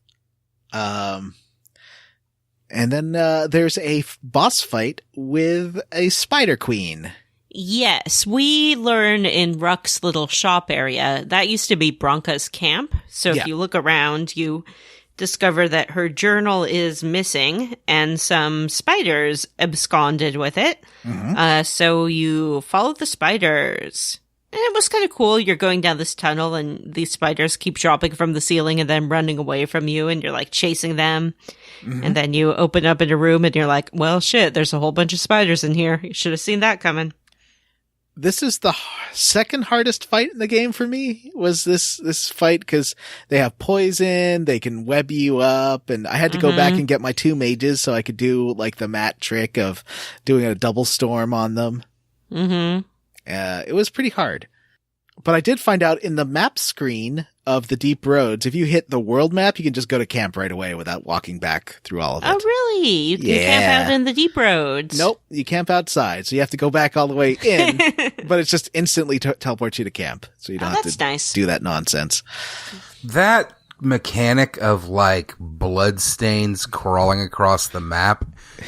And then there's a boss fight with a spider queen. Yes, we learn in Ruck's little shop area. That used to be Bronca's camp. So if you look around, you discover that her journal is missing and some spiders absconded with it. So you follow the spiders. And it was kind of cool. You're going down this tunnel and these spiders keep dropping from the ceiling and then running away from you and you're chasing them. And then you open up in a room and you're like, well, shit, there's a whole bunch of spiders in here. You should have seen that coming. This is the second hardest fight in the game for me, was this fight, because they have poison, they can web you up, and I had to go back and get my 2 mages so I could do the Matt trick of doing a double storm on them. It was pretty hard. But I did find out in the map screen of the deep roads, if you hit the world map, you can just go to camp right away without walking back through all of it. Oh, really? You camp out in the deep roads? Nope. You camp outside. So you have to go back all the way in, but it's just instantly teleports you to camp. So you don't have to do that nonsense. That mechanic of blood stains crawling across the map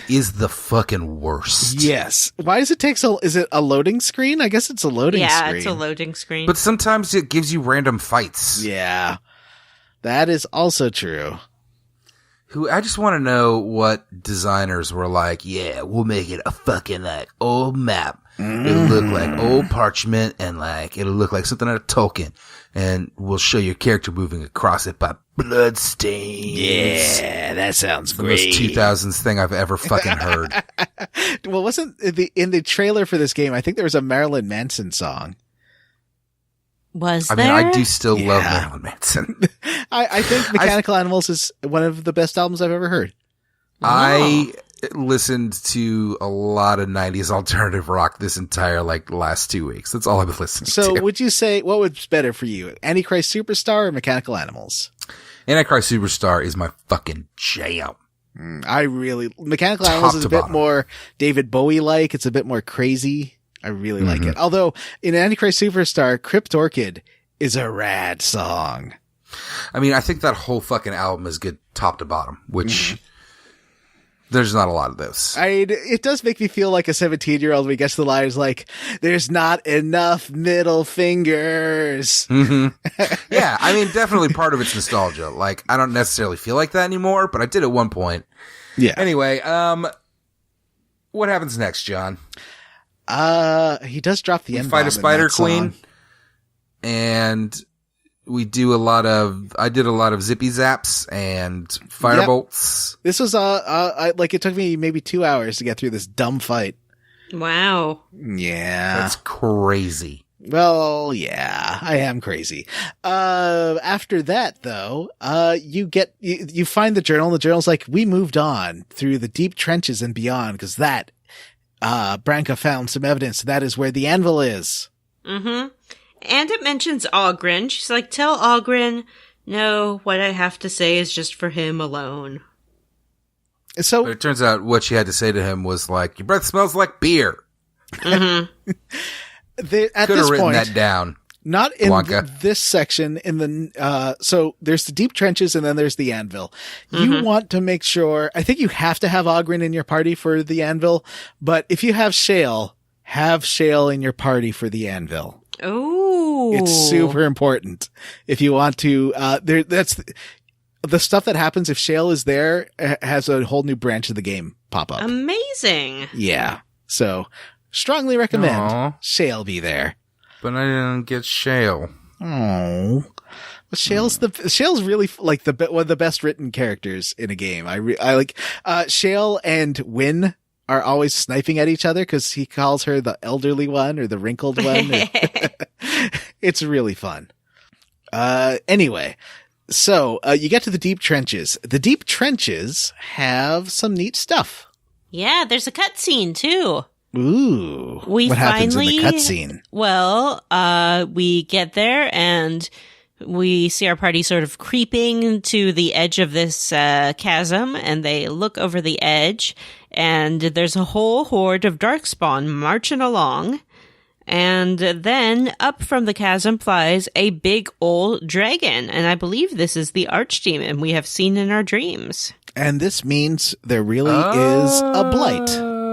is the fucking worst. Yes. Why does it take is it a loading screen? I guess it's a loading screen. Yeah, it's a loading screen. But sometimes it gives you random fights. Yeah. That is also true. I just want to know what designers were like, yeah, we'll make it a fucking old map. It'll look like old parchment and it'll look like something out of Tolkien. And we'll show your character moving across it by blood stains. Yeah, that sounds great. The most 2000s thing I've ever fucking heard. Well, wasn't in the trailer for this game, I think there was a Marilyn Manson song. Was I there? mean, I do still love Marilyn Manson. I think Mechanical Animals is one of the best albums I've ever heard. I listened to a lot of 90s alternative rock this entire last 2 weeks. That's all I've been listening to. So would you say, what was better for you? Antichrist Superstar or Mechanical Animals? Antichrist Superstar is my fucking jam. Mechanical Animals is a bit more David Bowie-like. It's a bit more crazy. I really like it. Although in Antichrist Superstar, Crypt Orchid is a rad song. I mean, I think that whole fucking album is good top to bottom, which there's not a lot of those. It does make me feel like a 17-year-old when he gets to the line is like, there's not enough middle fingers. Yeah, I mean, definitely part of it's nostalgia. Like, I don't necessarily feel like that anymore, but I did at one point. Yeah. Anyway, what happens next, John? He does drop the end. Fight a Spider Queen, and we do I did a lot of zippy zaps and firebolts. This was it took me maybe 2 hours to get through this dumb fight. Wow. Yeah. That's crazy. Well, yeah, I am crazy. After that though, you find the journal, and the journal's like, we moved on through the deep trenches and beyond, because Branka found some evidence that is where the anvil is. Mm-hmm. And it mentions Oghren. She's like, tell Oghren, no, what I have to say is just for him alone. So but it turns out what she had to say to him was like, your breath smells like beer. Mm-hmm. At Could this have written point, that down. Not in Wonka. this section. So there's the deep trenches and then there's the anvil. You want to make sure, I think you have to have Oghren in your party for the anvil, but if you have Shale in your party for the anvil. Oh, it's super important. If you want to, that's the stuff that happens if Shale is there has a whole new branch of the game pop up. Amazing. Yeah. So strongly recommend Shale be there. But I didn't get Shale. Oh, Shale's really one of the best written characters in a game. I like Shale and Wynn are always sniping at each other because he calls her the elderly one or the wrinkled one. It's really fun. Anyway, so you get to the deep trenches. The deep trenches have some neat stuff. Yeah, there's a cutscene too. Ooh. What happens in the cutscene? Well, we get there and we see our party sort of creeping to the edge of this chasm, and they look over the edge, and there's a whole horde of darkspawn marching along. And then up from the chasm flies a big old dragon, and I believe this is the archdemon we have seen in our dreams. And this means there really is a blight.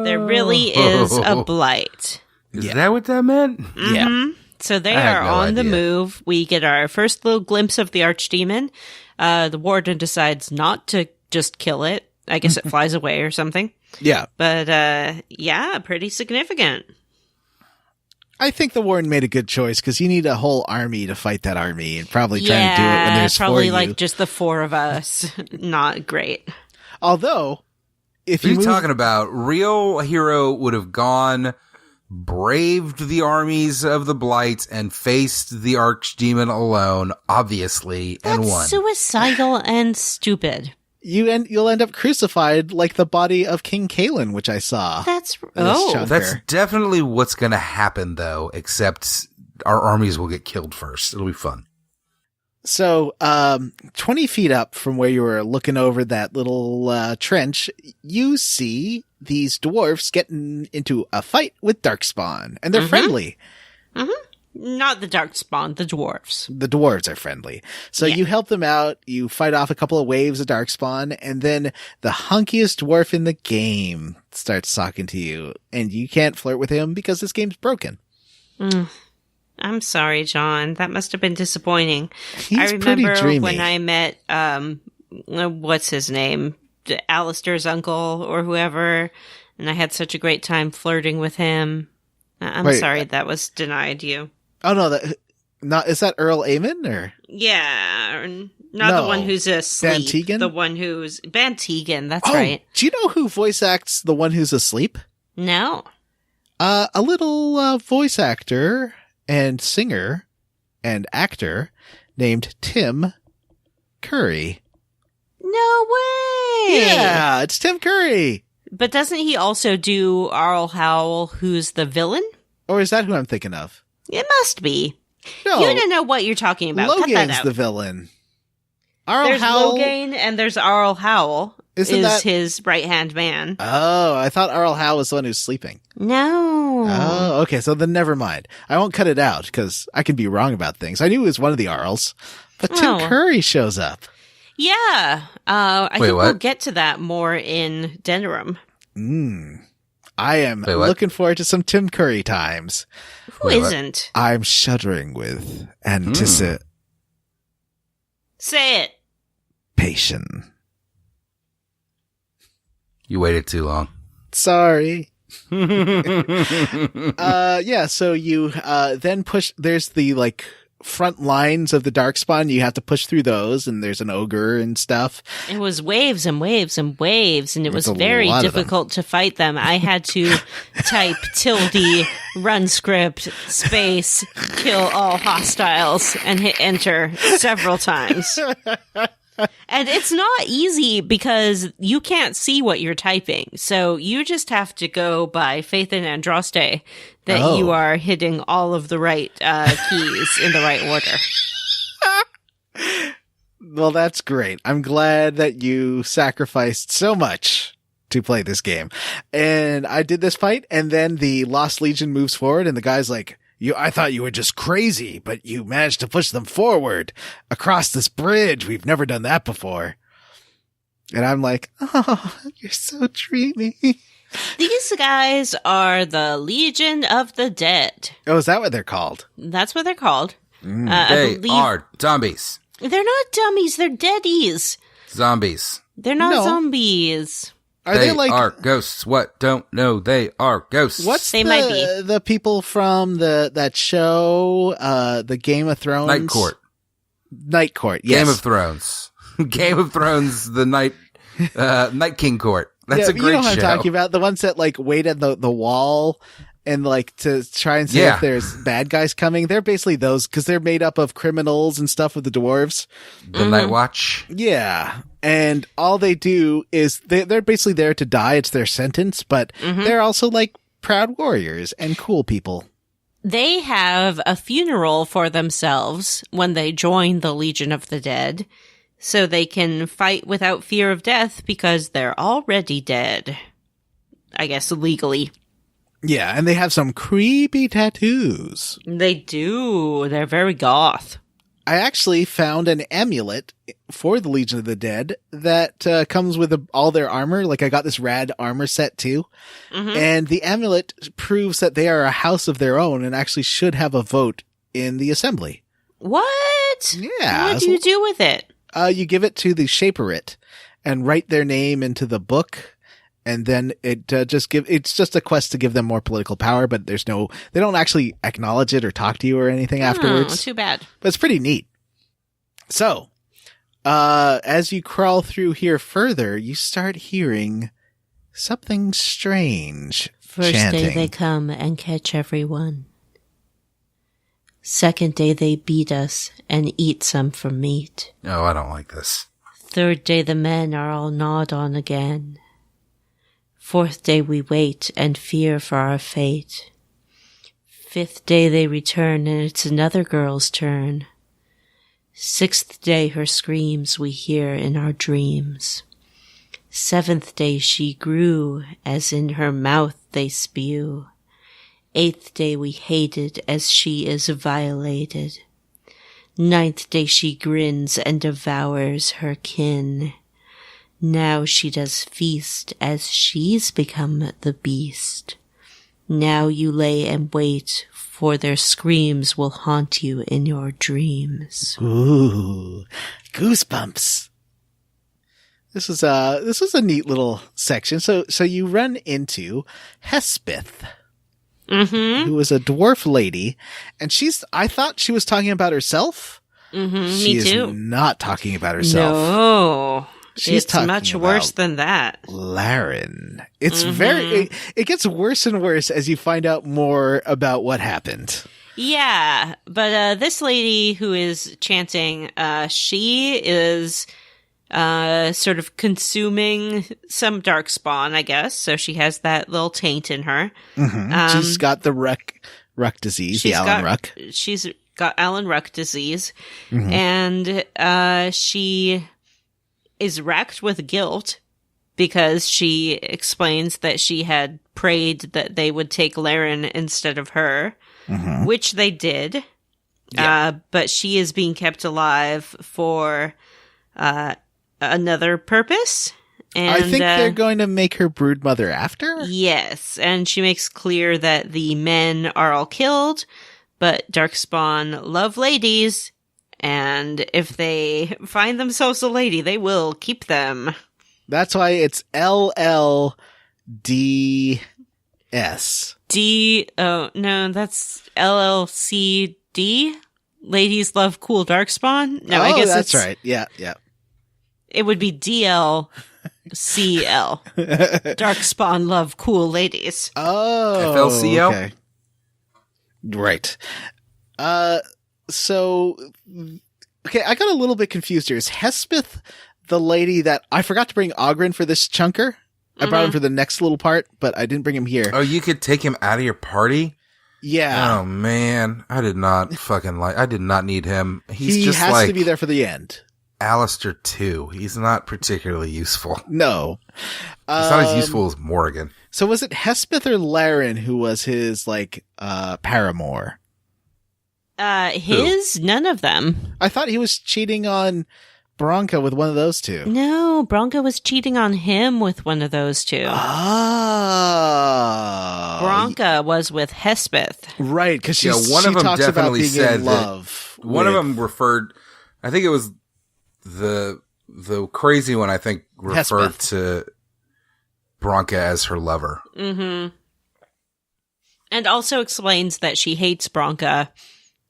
There really is a blight. Is that what that meant? Mm-hmm. Yeah. So they are on the move. We get our first little glimpse of the archdemon. The warden decides not to just kill it. I guess it flies away or something. Yeah. But, yeah, pretty significant. I think the warden made a good choice because you need a whole army to fight that army, and probably trying to do it when there's probably four like you. just the four of us. Not great. Although, if What are you talking about? Real hero would have gone, braved the armies of the Blight, and faced the archdemon alone, obviously, and won. That's suicidal and stupid. You'll end up crucified like the body of King Kalen, which I saw. That's That's definitely what's going to happen, though. Except our armies will get killed first. It'll be fun. So, 20 feet up from where you were looking over that little trench, you see these dwarfs getting into a fight with Darkspawn, and they're friendly. Mm-hmm. Not the Darkspawn, the dwarves. The dwarves are friendly. So you help them out, you fight off a couple of waves of Darkspawn, and then the hunkiest dwarf in the game starts talking to you, and you can't flirt with him because this game's broken. I'm sorry, John. That must have been disappointing. He's I remember pretty dreamy. when I met, what's his name? Alistair's uncle or whoever, and I had such a great time flirting with him. I'm sorry that was denied you. Oh no, is that Earl Amon or? Yeah, not the one who's asleep. Van Tegan? The one who's Van Tegan. That's right. Do you know who voice acts the one who's asleep? No. A little voice actor and singer and actor named Tim Curry. No way! Yeah, it's Tim Curry. But doesn't he also do Arl Howell, who's the villain? Or is that who I'm thinking of? It must be. No. You don't know what you're talking about. Cut that Logan's out. the villain. Arl There's Howell. Logan and there's Arl Howell. Isn't that his right-hand man. Oh, I thought Arl Howell was the one who's sleeping. No. Oh, okay. So then never mind. I won't cut it out because I can be wrong about things. I knew it was one of the Arls, but Tim Curry shows up. Yeah. I Wait, think what? we'll get to that more in Denerim. I am looking forward to some Tim Curry times. Who isn't? I'm shuddering with anticipation. Say it. You waited too long. Sorry. Yeah, so you then push, there's the front lines of the Darkspawn. You have to push through those, and there's an ogre and stuff. It was waves and waves and waves, and it was very difficult to fight them. I had to type tilde, run script, space, kill all hostiles, and hit enter several times. And it's not easy because you can't see what you're typing. So you just have to go by faith in Andraste that you are hitting all of the right keys in the right order. Well, that's great. I'm glad that you sacrificed so much to play this game. And I did this fight, and then the Lost Legion moves forward, and the guy's like, I thought you were just crazy, but you managed to push them forward across this bridge. We've never done that before. And I'm like, oh, you're so dreamy. These guys are the Legion of the Dead. Oh, is that what they're called? That's what they're called. They are zombies. They're not dummies. They're deadies. Zombies. They're not zombies. They are ghosts. What? Don't know. They are ghosts. What's might be the people from that show, the Game of Thrones? Night Court. Yes. Game of Thrones. Game of Thrones. The Night King Court. That's a great show. You know what I'm talking about? The ones that wait at the wall and to try and see if there's bad guys coming. They're basically those because they're made up of criminals and stuff with the dwarves. The Night Watch. Yeah. And all they do is they're basically there to die. It's their sentence, but they're also proud warriors and cool people. They have a funeral for themselves when they join the Legion of the Dead, so they can fight without fear of death because they're already dead. I guess legally. Yeah, and they have some creepy tattoos. They do. They're very goth. I actually found an amulet for the Legion of the Dead that comes with all their armor. I got this rad armor set too. And the amulet proves that they are a house of their own and actually should have a vote in the assembly. What? Yeah. What do you do with it? You give it to the Shaperit and write their name into the book. And then it's just a quest to give them more political power, but they don't actually acknowledge it or talk to you or anything afterwards. Too bad. But it's pretty neat. So, as you crawl through here further, you start hearing something strange. First chanting. day they come and catch everyone. Second day they beat us and eat some for meat. Oh, I don't like this. Third day the men are all gnawed on again. Fourth day we wait and fear for our fate. Fifth day they return and it's another girl's turn. Sixth day her screams we hear in our dreams. Seventh day she grew as in her mouth they spew. Eighth day we hated as she is violated. Ninth day she grins and devours her kin. Now she does feast as she's become the beast. Now you lay and wait, for their screams will haunt you in your dreams. Ooh, goosebumps. This is a neat little section. So you run into Hespith, who is a dwarf lady, and I thought she was talking about herself. Me too. Is not talking about herself. No. She's it's much worse than that. Laren. It's it gets worse and worse as you find out more about what happened. Yeah, but this lady who is chanting, she is sort of consuming some darkspawn, I guess. So she has that little taint in her. Mm-hmm. She's got the Ruck disease, the Alan Ruck. She's got Alan Ruck disease, and she is racked with guilt because she explains that she had prayed that they would take Laren instead of her, which they did. Yeah. But she is being kept alive for another purpose. And I think they're going to make her broodmother after? Yes, and she makes clear that the men are all killed, but Darkspawn love ladies, and if they find themselves a lady, they will keep them. That's why it's LLDS. Oh, no, that's LLCD? Ladies love cool Darkspawn? No, I guess that's right. Yeah. It would be DLCL. Darkspawn love cool ladies. Oh. FLCL? Okay. Right. So, okay, I got a little bit confused here. Is Hespeth the lady that I forgot to bring Oghren for this chunker? I brought him for the next little part, but I didn't bring him here. Oh, you could take him out of your party? Yeah. Oh, man. I did not need him. He just has to be there for the end. Alistair too. He's not particularly useful. No. He's not as useful as Morrigan. So was it Hespeth or Laren who was his, paramour? None of them. I thought he was cheating on Bronca with one of those two. No, Bronca was cheating on him with one of those two. Oh. Bronca was with Hespeth. Right, because one of them talks definitely about being said in love. One of them referred, I think it was the crazy one, I think, referred Hespeth to Bronca as her lover. Mm-hmm. And also explains that she hates Bronca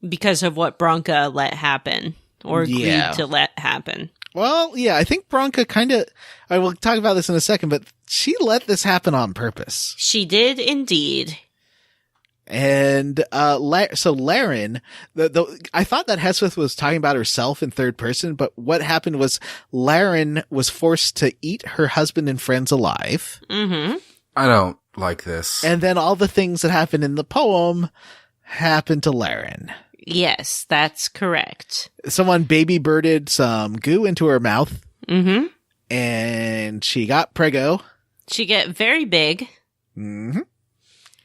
because of what Bronca let happen, or agreed to let happen. Well, yeah, I think Bronca I will talk about this in a second, but she let this happen on purpose. She did indeed. And so Laren, I thought that Hespeth was talking about herself in third person, but what happened was Laren was forced to eat her husband and friends alive. Mm-hmm. I don't like this. And then all the things that happened in the poem happened to Laren. Yes, that's correct. Someone baby birded some goo into her mouth. Mm-hmm. And she got prego. She got very big. Mm-hmm.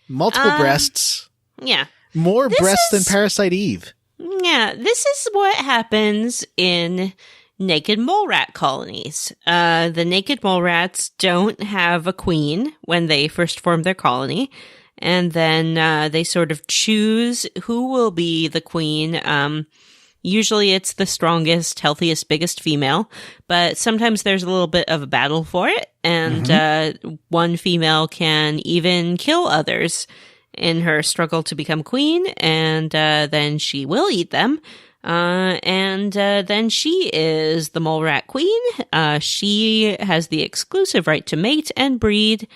Multiple breasts. Yeah. More breasts than Parasite Eve. Yeah, this is what happens in naked mole rat colonies. The naked mole rats don't have a queen when they first form their colony. And then they sort of choose who will be the queen. Usually it's the strongest, healthiest, biggest female, but sometimes there's a little bit of a battle for it, and one female can even kill others in her struggle to become queen, and then she will eat them. And then she is the mole rat queen. She has the exclusive right to mate and breed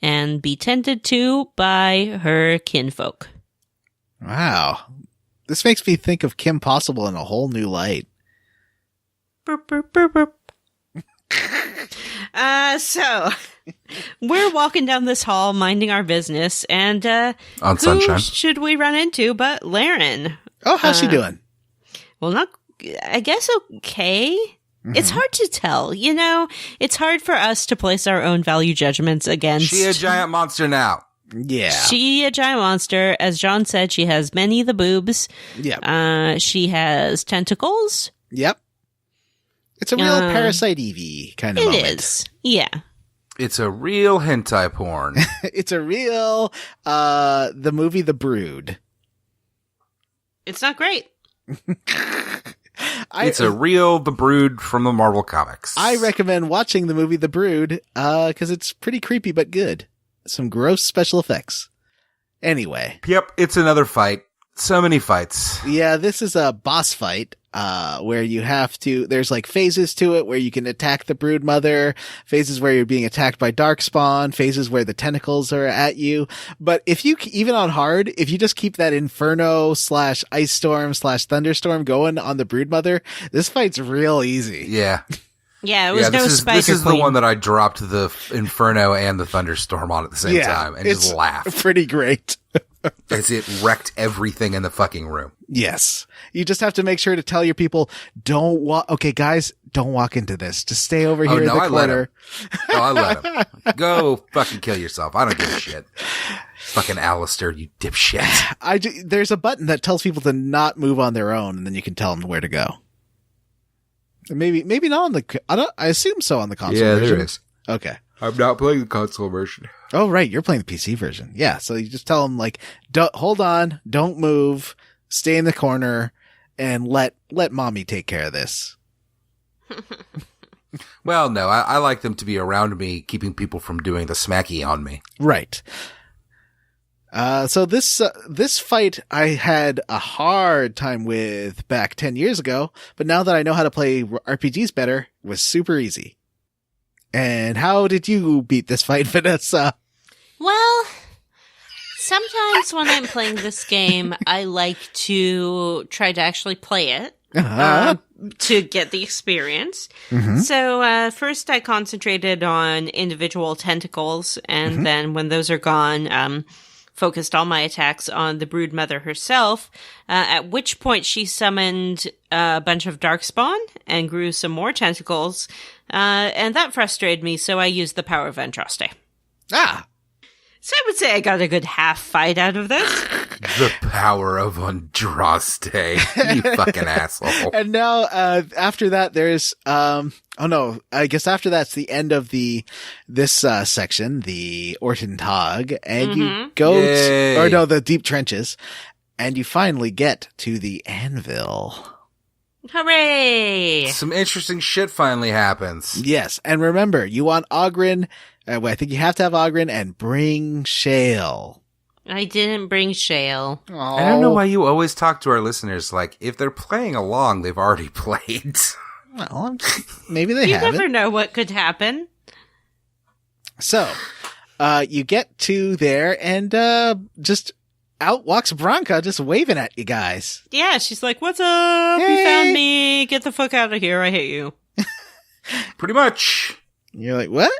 and be tended to by her kinfolk. Wow. This makes me think of Kim Possible in a whole new light. Burp, burp, burp, burp. So we're walking down this hall, minding our business, and on who Sunshine should we run into but Laren? Oh, how's she doing? Well, I guess okay. It's hard to tell, it's hard for us to place our own value judgments against. She a giant monster now. Yeah. She a giant monster. As John said, she has many the boobs. Yep. She has tentacles. Yep. It's a real Parasite Eve kind of moment. It is. Yeah. It's a real hentai porn. It's a real, the movie The Brood. It's not great. It's a real The Brood from the Marvel Comics. I recommend watching the movie The Brood, because it's pretty creepy but good. Some gross special effects. Anyway. Yep, it's another fight. So many fights. Yeah, this is a boss fight, where you have to, there's like phases to it where you can attack the broodmother, phases where you're being attacked by darkspawn, phases where the tentacles are at you. But if you, even on hard, if you just keep that inferno / ice storm / thunderstorm going on the broodmother, this fight's real easy. Yeah. Yeah, it was no Spider This is Queen. the one that I dropped the Inferno and the Thunderstorm on at the same time and just laughed. Pretty great. As it wrecked everything in the fucking room. Yes. You just have to make sure to tell your people, don't walk. Okay, guys, don't walk into this. Just stay over here in the corner. I let him. Go fucking kill yourself. I don't give a shit. Fucking Alistair, you dipshit. There's a button that tells people to not move on their own, and then you can tell them where to go. Maybe not on the, I assume so on the console version. Yeah, there is. Okay. I'm not playing the console version. Oh, right. You're playing the PC version. Yeah. So you just tell them like, hold on, don't move, stay in the corner, and let mommy take care of this. Well, no, I like them to be around me, keeping people from doing the smacky on me. Right. So this fight I had a hard time with back 10 years ago, but now that I know how to play RPGs better, it was super easy. And how did you beat this fight, Vanessa? Well, sometimes when I'm playing this game, I like to try to actually play it. To get the experience. Mm-hmm. So first I concentrated on individual tentacles, and then when those are gone, focused all my attacks on the broodmother herself, at which point she summoned a bunch of darkspawn and grew some more tentacles, and that frustrated me, so I used the power of Andraste. So I would say I got a good half fight out of this. The power of Andraste. You fucking asshole. And now, after that, there's, I guess after that's the end of this section, the Ortentag, and you go the deep trenches, and you finally get to the anvil. Hooray! Some interesting shit finally happens. Yes, and remember, you want Oghren, I think you have to have Oghren and bring Shale. I didn't bring Shale. I don't know why you always talk to our listeners like, if they're playing along, they've already played. Well, maybe they haven't. You never know what could happen. So, you get to there and, just out walks Branka just waving at you guys. Yeah, she's like, what's up? Hey. You found me. Get the fuck out of here. I hate you. Pretty much. You're like, what?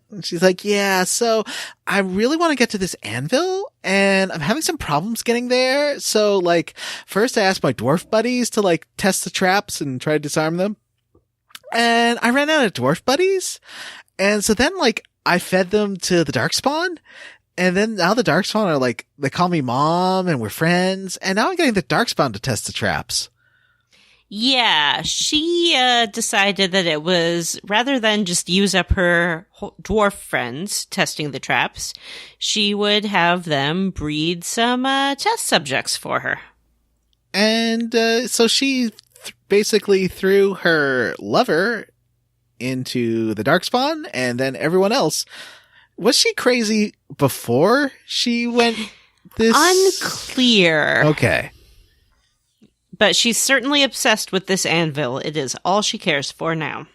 And she's like, yeah, so I really want to get to this anvil and I'm having some problems getting there. So like, first I asked my dwarf buddies to like test the traps and try to disarm them. And I ran out of dwarf buddies. And so then like I fed them to the darkspawn. And then now the darkspawn are like, they call me mom and we're friends. And now I'm getting the darkspawn to test the traps. Yeah, she decided that it was, rather than just use up her dwarf friends testing the traps, she would have them breed some test subjects for her. And so she basically threw her lover into the darkspawn, and then everyone else. Was she crazy before she went this? Unclear. Okay. But she's certainly obsessed with this anvil. It is all she cares for now.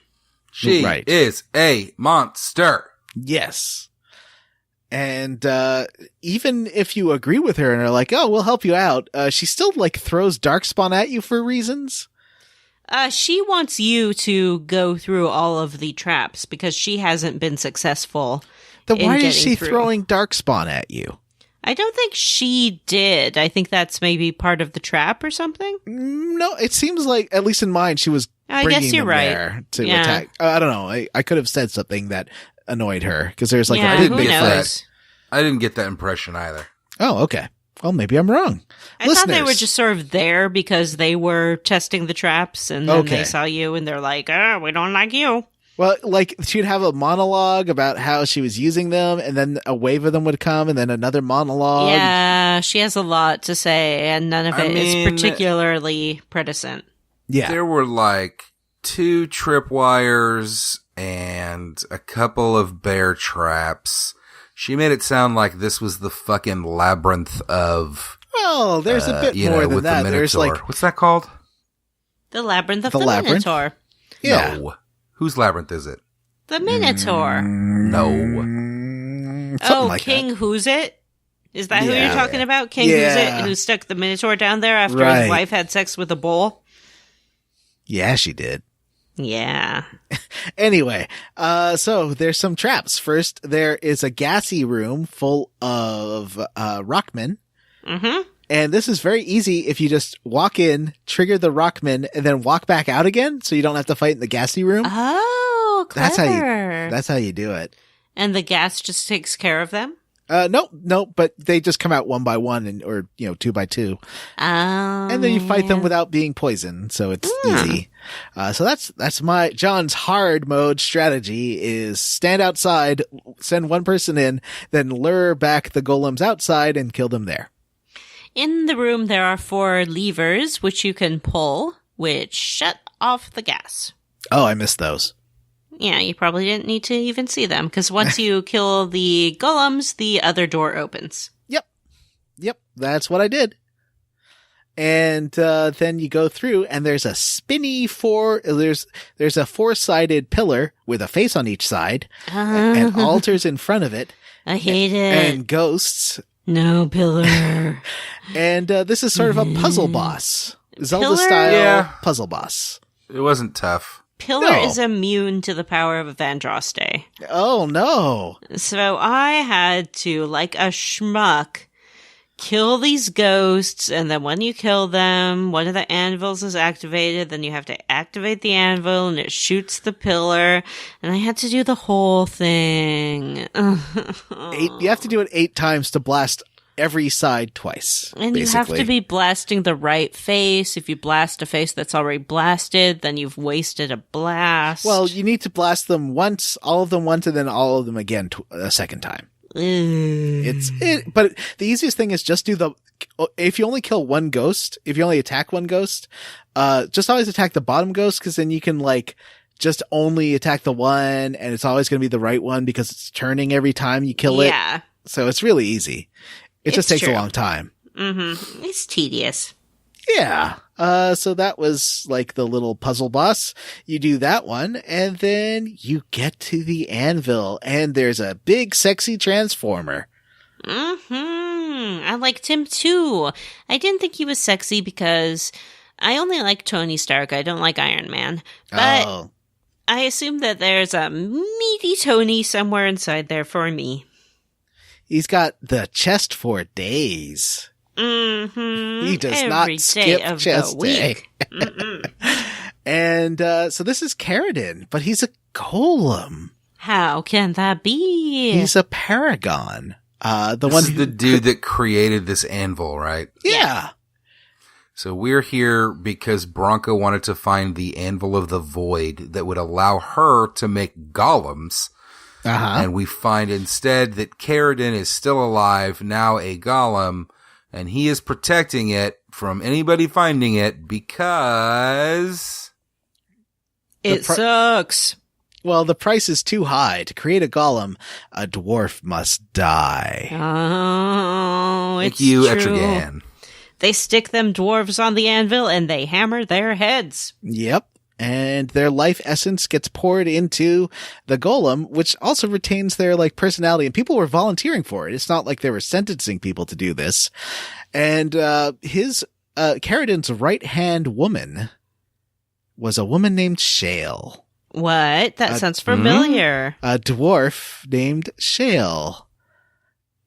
She is a monster. Yes. And even if you agree with her and are like, oh, we'll help you out, she still like throws darkspawn at you for reasons. She wants you to go through all of the traps because she hasn't been successful. Then why is she throwing darkspawn at you? I don't think she did. I think that's maybe part of the trap or something. No, it seems like, at least in mine, she was bringing them there to attack. I don't know. I could have said something that annoyed her because there's like, I didn't get that impression either. Oh, okay. Well, maybe I'm wrong. I thought they were just sort of there because they were testing the traps and then they saw you and they're like, oh, we don't like you. Well, like, she'd have a monologue about how she was using them, and then a wave of them would come, and then another monologue. Yeah, she has a lot to say, and none of it is particularly prescient. Yeah. There were, like, 2 tripwires and a couple of bear traps. She made it sound like this was the fucking labyrinth of Well, there's a bit more than with that. The There's Minotaur. What's that called? The Labyrinth of The the Labyrinth? Minotaur. Yeah. No. Whose labyrinth is it? The Minotaur. No. Something like King that. Who's It? Is that who Yeah. you're talking about? King Yeah. Who's It, who stuck the Minotaur down there after Right. his wife had sex with a bull? Yeah, she did. Yeah. Anyway, so there's some traps. First, there is a gassy room full of rockmen. Mm-hmm. And this is very easy if you just walk in, trigger the rockmen, and then walk back out again, so you don't have to fight in the gassy room. Oh, clever. That's how you do it. And the gas just takes care of them? No, but they just come out one by one or 2 by 2. Oh. And then you fight them without being poisoned, so it's easy. So that's my John's hard mode strategy is stand outside, send one person in, then lure back the golems outside and kill them there. In the room, there are 4 levers, which you can pull, which shut off the gas. Oh, I missed those. Yeah, you probably didn't need to even see them, because once you kill the golems, the other door opens. Yep, that's what I did. And then you go through, and there's a spinny there's a 4-sided pillar with a face on each side, and altars in front of it. I hate it. And ghosts. No pillar. And this is sort of a puzzle boss. Zelda-style puzzle boss. It wasn't tough. Pillar No. is immune to the power of Andraste. Oh, no. So I had to, like a schmuck, kill these ghosts, and then when you kill them, one of the anvils is activated, then you have to activate the anvil, and it shoots the pillar, and I had to do the whole thing. 8, you have to do it 8 times to blast every side twice. And basically. you have to be blasting the right face. If you blast a face that's already blasted, then you've wasted a blast. Well, you need to blast them once, all of them once, and then all of them again a second time. But the easiest thing is just do if you only kill one ghost, if you only attack one ghost, just always attack the bottom ghost, because then you can just only attack the one, and it's always going to be the right one because it's turning every time you kill it. Yeah. So it's really easy. It just takes a long time. Mm-hmm. It's tedious. Yeah. So that was the little puzzle boss. You do that one, and then you get to the anvil, and there's a big sexy transformer. Mm-hmm. I liked him too. I didn't think he was sexy because I only like Tony Stark. I don't like Iron Man. But I assume that there's a meaty Tony somewhere inside there for me. He's got the chest for days. Mm-hmm. He does Every not day skip of chest the week. day. And so this is Caridin, but he's a golem. How can that be? He's a paragon. This is the dude that created this anvil, right? Yeah. So we're here because Bronca wanted to find the anvil of the void that would allow her to make golems. And we find instead that Caridin is still alive, now a golem, and he is protecting it from anybody finding it because it sucks. Well, the price is too high. To create a golem, a dwarf must die. Oh, it's thank you, true. Etrigan. They stick them dwarves on the anvil and they hammer their heads. Yep. And their life essence gets poured into the golem, which also retains their personality. And people were volunteering for it. It's not like they were sentencing people to do this. And Caridin's right-hand woman was a woman named Shale. What? That sounds familiar. A dwarf named Shale.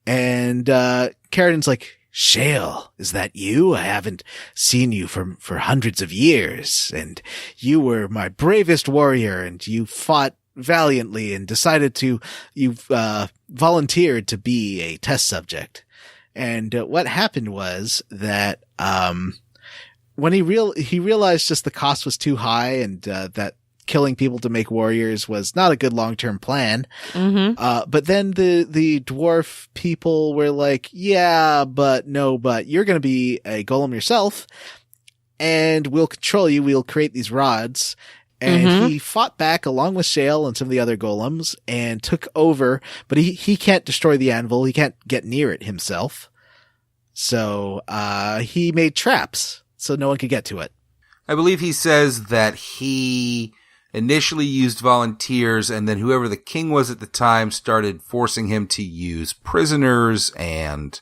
And Caridin's like, Shale, is that you? I haven't seen you for hundreds of years, and you were my bravest warrior, and you fought valiantly and you volunteered to be a test subject. And what happened was that when he realized just the cost was too high, and that killing people to make warriors was not a good long-term plan. Mm-hmm. But then the dwarf people were like, yeah, but you're going to be a golem yourself, and we'll control you. We'll create these rods. And he fought back along with Shale and some of the other golems and took over, but he can't destroy the anvil. He can't get near it himself. So he made traps so no one could get to it. I believe he says that he initially used volunteers, and then whoever the king was at the time started forcing him to use prisoners and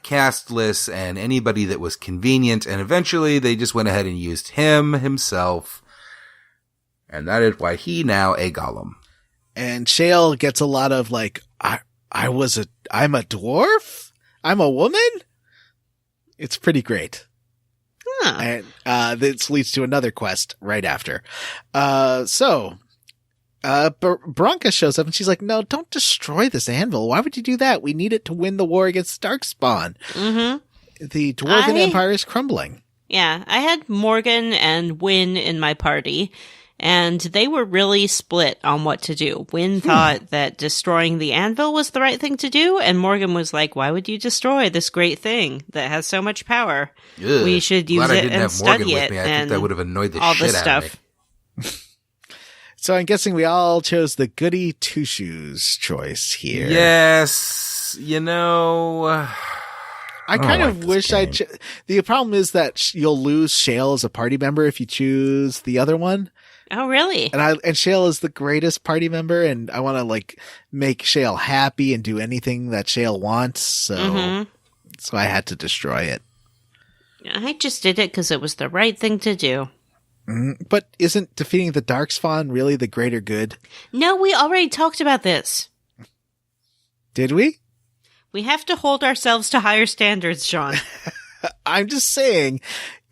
caste lists and anybody that was convenient, and eventually they just went ahead and used him himself, and that is why he now a golem. And Shale gets a lot of like, I'm a dwarf? I'm a woman? It's pretty great. Huh. And this leads to another quest right after. Branka shows up and she's like, no, don't destroy this anvil. Why would you do that? We need it to win the war against Darkspawn. Mm-hmm. The Dwarven Empire is crumbling. Yeah, I had Morgan and Wynn in my party, and they were really split on what to do. Wynn thought that destroying the anvil was the right thing to do, and Morgan was like, why would you destroy this great thing that has so much power? Ugh, we should use it and study it. I think that would have annoyed the all shit this out stuff. of me. So I'm guessing we all chose the goody two-shoes choice here. Yes, you know... I kind of wish the problem is that you'll lose Shale as a party member if you choose the other one. Oh, really? And Shale is the greatest party member, and I want to like make Shale happy and do anything that Shale wants. So I had to destroy it. I just did it because it was the right thing to do. But isn't defeating the Darkspawn really the greater good? No, we already talked about this. Did we? We have to hold ourselves to higher standards, Sean. I'm just saying,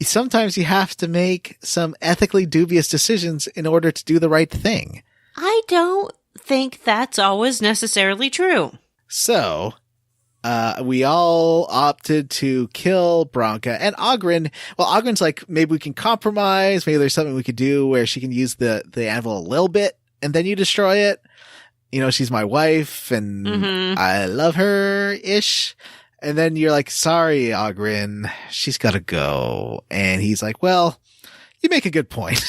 sometimes you have to make some ethically dubious decisions in order to do the right thing. I don't think that's always necessarily true. So, we all opted to kill Branka and Oghren. Well, Oghren's like, maybe we can compromise. Maybe there's something we could do where she can use the anvil a little bit and then you destroy it. You know, she's my wife and I love her-ish. And then you're like, sorry, Oghren, she's got to go. And he's like, well, you make a good point.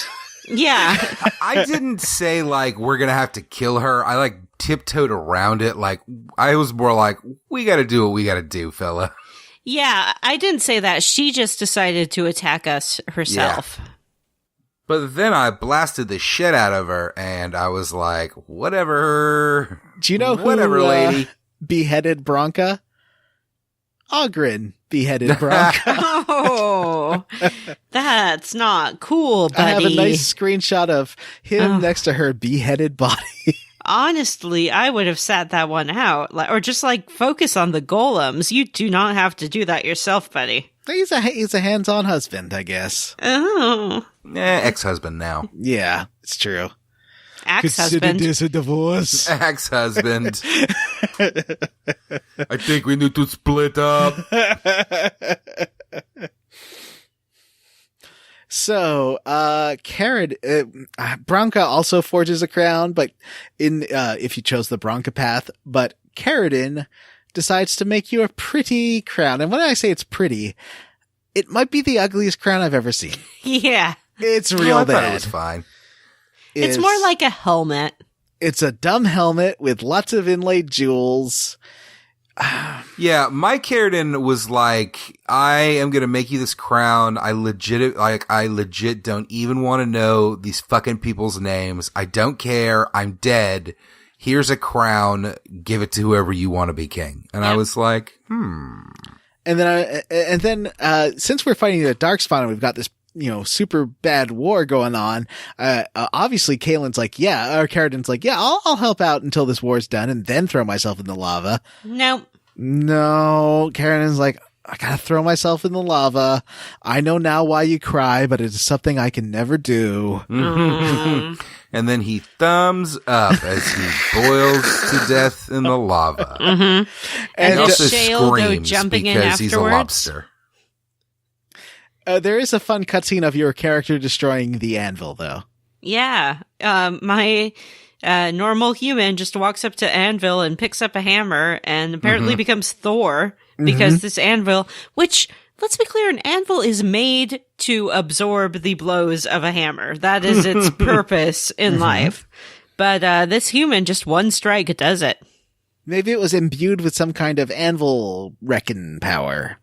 Yeah. I didn't say, like, we're going to have to kill her. I, like, tiptoed around it. Like, I was more like, we got to do what we got to do, fella. Yeah, I didn't say that. She just decided to attack us herself. Yeah. But then I blasted the shit out of her, and I was like, whatever. Do you know whatever, who lady. Beheaded Branka? Oghren beheaded Branka. Oh, that's not cool, buddy. I have a nice screenshot of him next to her beheaded body. Honestly, I would have sat that one out, or just like focus on the golems. You do not have to do that yourself, buddy. He's a hands-on husband, I guess. Oh, ex-husband now. Yeah, it's true. Ex-husband. Consider this a divorce. Ex-husband. I think we need to split up. So, Branka also forges a crown, but if you chose the Branka path, but Caridin decides to make you a pretty crown. And when I say it's pretty, it might be the ugliest crown I've ever seen. Yeah. It's real I bad. thought it was fine. It's more like a helmet. It's a dumb helmet with lots of inlaid jewels. Yeah, my Caridin was like, I am going to make you this crown. I legit don't even want to know these fucking people's names. I don't care. I'm dead. Here's a crown. Give it to whoever you want to be king. And I was like, And then since we're fighting the Darkspawn and we've got this, super bad war going on, obviously Caridin's like, I'll help out until this war's done and then throw myself in the lava. No, Caridin's like, I gotta throw myself in the lava. I know now why you cry, but it is something I can never do. And then he thumbs up as he boils to death in the lava. And he also Shale screams jumping in because he's a afterwards. lobster. There is a fun cutscene of your character destroying the anvil, though. Yeah. My normal human just walks up to anvil and picks up a hammer and apparently becomes Thor because this anvil, which, let's be clear, an anvil is made to absorb the blows of a hammer. That is its purpose in life. But this human, just one strike does it. Maybe it was imbued with some kind of anvil reckon power.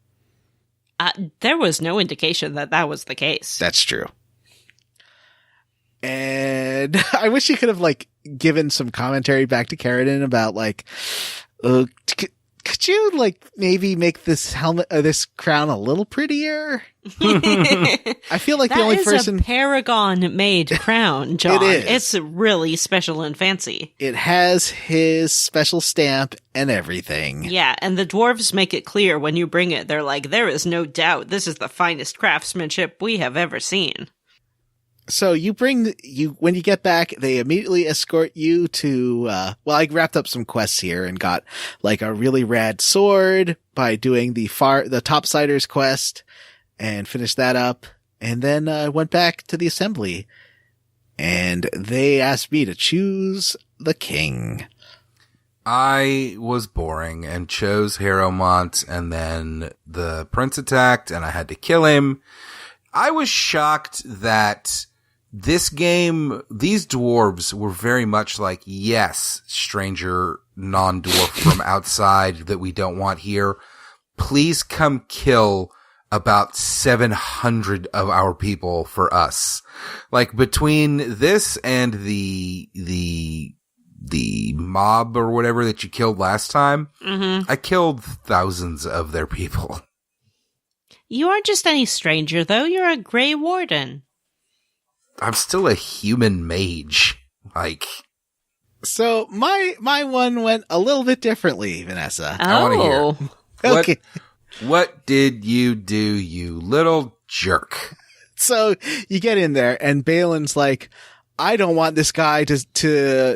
There was no indication that was the case. That's true. And I wish you could have, like, given some commentary back to Caridin about, like, could you, like, maybe make this helmet, this crown a little prettier? I feel like the only person... That is a Paragon-made crown, John. It is. It's really special and fancy. It has his special stamp and everything. Yeah, and the dwarves make it clear when you bring it. They're like, there is no doubt this is the finest craftsmanship we have ever seen. So when you get back, they immediately escort you to, I wrapped up some quests here and got like a really rad sword by doing the Topsiders quest and finished that up. And then I went back to the assembly and they asked me to choose the king. I was boring and chose Harrowmont, and then the prince attacked and I had to kill him. I was shocked that this game, these dwarves were very much like, yes, stranger non-dwarf from outside that we don't want here. Please come kill about 700 of our people for us. Like, between this and the mob or whatever that you killed last time, I killed thousands of their people. You aren't just any stranger, though. You're a Grey Warden. I'm still a human mage. Like, so my one went a little bit differently, Vanessa. I want to hear. Okay. What did you do, you little jerk? So you get in there and Balin's like, I don't want this guy to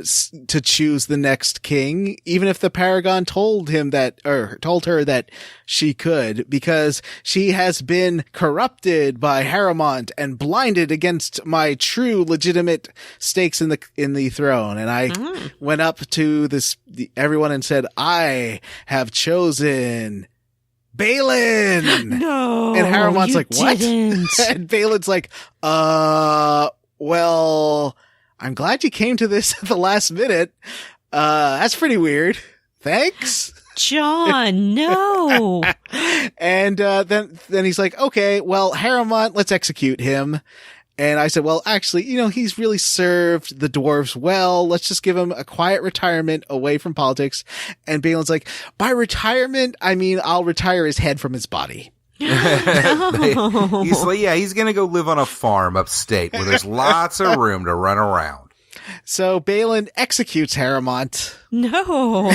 choose the next king, even if the Paragon told her that she could, because she has been corrupted by Harrowmont and blinded against my true legitimate stakes in the throne. And I went up to everyone and said, I have chosen Bhalen. No. And Harrowmont's like, what? Didn't. And Balin's like, well, I'm glad you came to this at the last minute. That's pretty weird. Thanks. John, no. And then he's like, okay, well, Harrowmont, let's execute him. And I said, well, actually, he's really served the dwarves well. Let's just give him a quiet retirement away from politics. And Balin's like, by retirement, I mean, I'll retire his head from his body. He's like, yeah, he's gonna go live on a farm upstate where there's lots of room to run around. So Bhalen executes Harrowmont. No.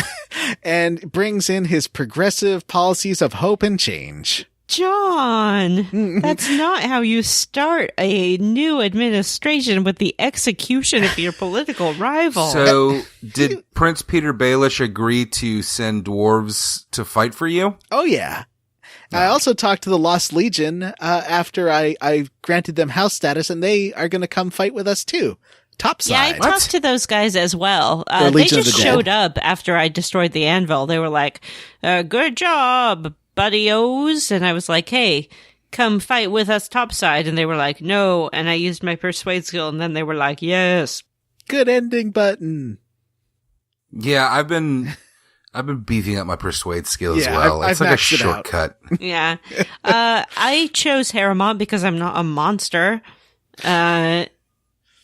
And brings in his progressive policies of hope and change. John, that's not how you start a new administration, with the execution of your political rival. So, did Prince Peter Baelish agree to send dwarves to fight for you? Oh, yeah. I also talked to the Lost Legion after I granted them house status, and they are going to come fight with us too. Topside. Yeah, I talked to those guys as well. They just showed up after I destroyed the anvil. They were like, good job, buddy-os. And I was like, hey, come fight with us topside. And they were like, no. And I used my persuade skill, and then they were like, yes. Good ending button. Yeah, I've been beefing up my persuade skill as well. It's like a shortcut. Yeah. I chose Harrowmont because I'm not a monster.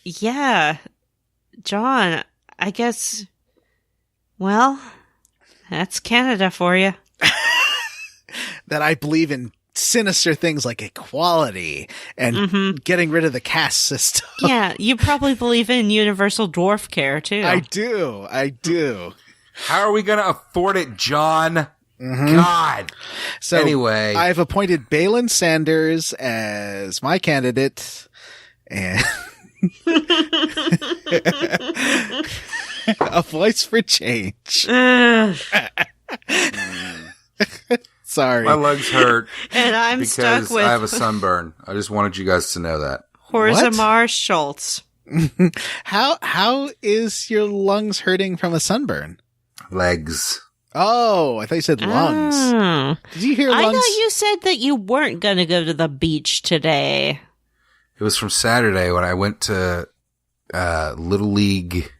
Yeah. John, I guess, well, that's Canada for you. That I believe in sinister things like equality and getting rid of the caste system. Yeah, you probably believe in universal dwarf care, too. I do. How are we going to afford it, John? God. So anyway, I've appointed Bhalen Sanders as my candidate, and a voice for change. Sorry. My legs hurt. And I'm stuck with... I have a sunburn. I just wanted you guys to know that. Horzamar Schultz. How is your lungs hurting from a sunburn? Legs. Oh, I thought you said lungs. Oh. Did you hear lungs? I thought you said that you weren't going to go to the beach today. It was from Saturday when I went to Little League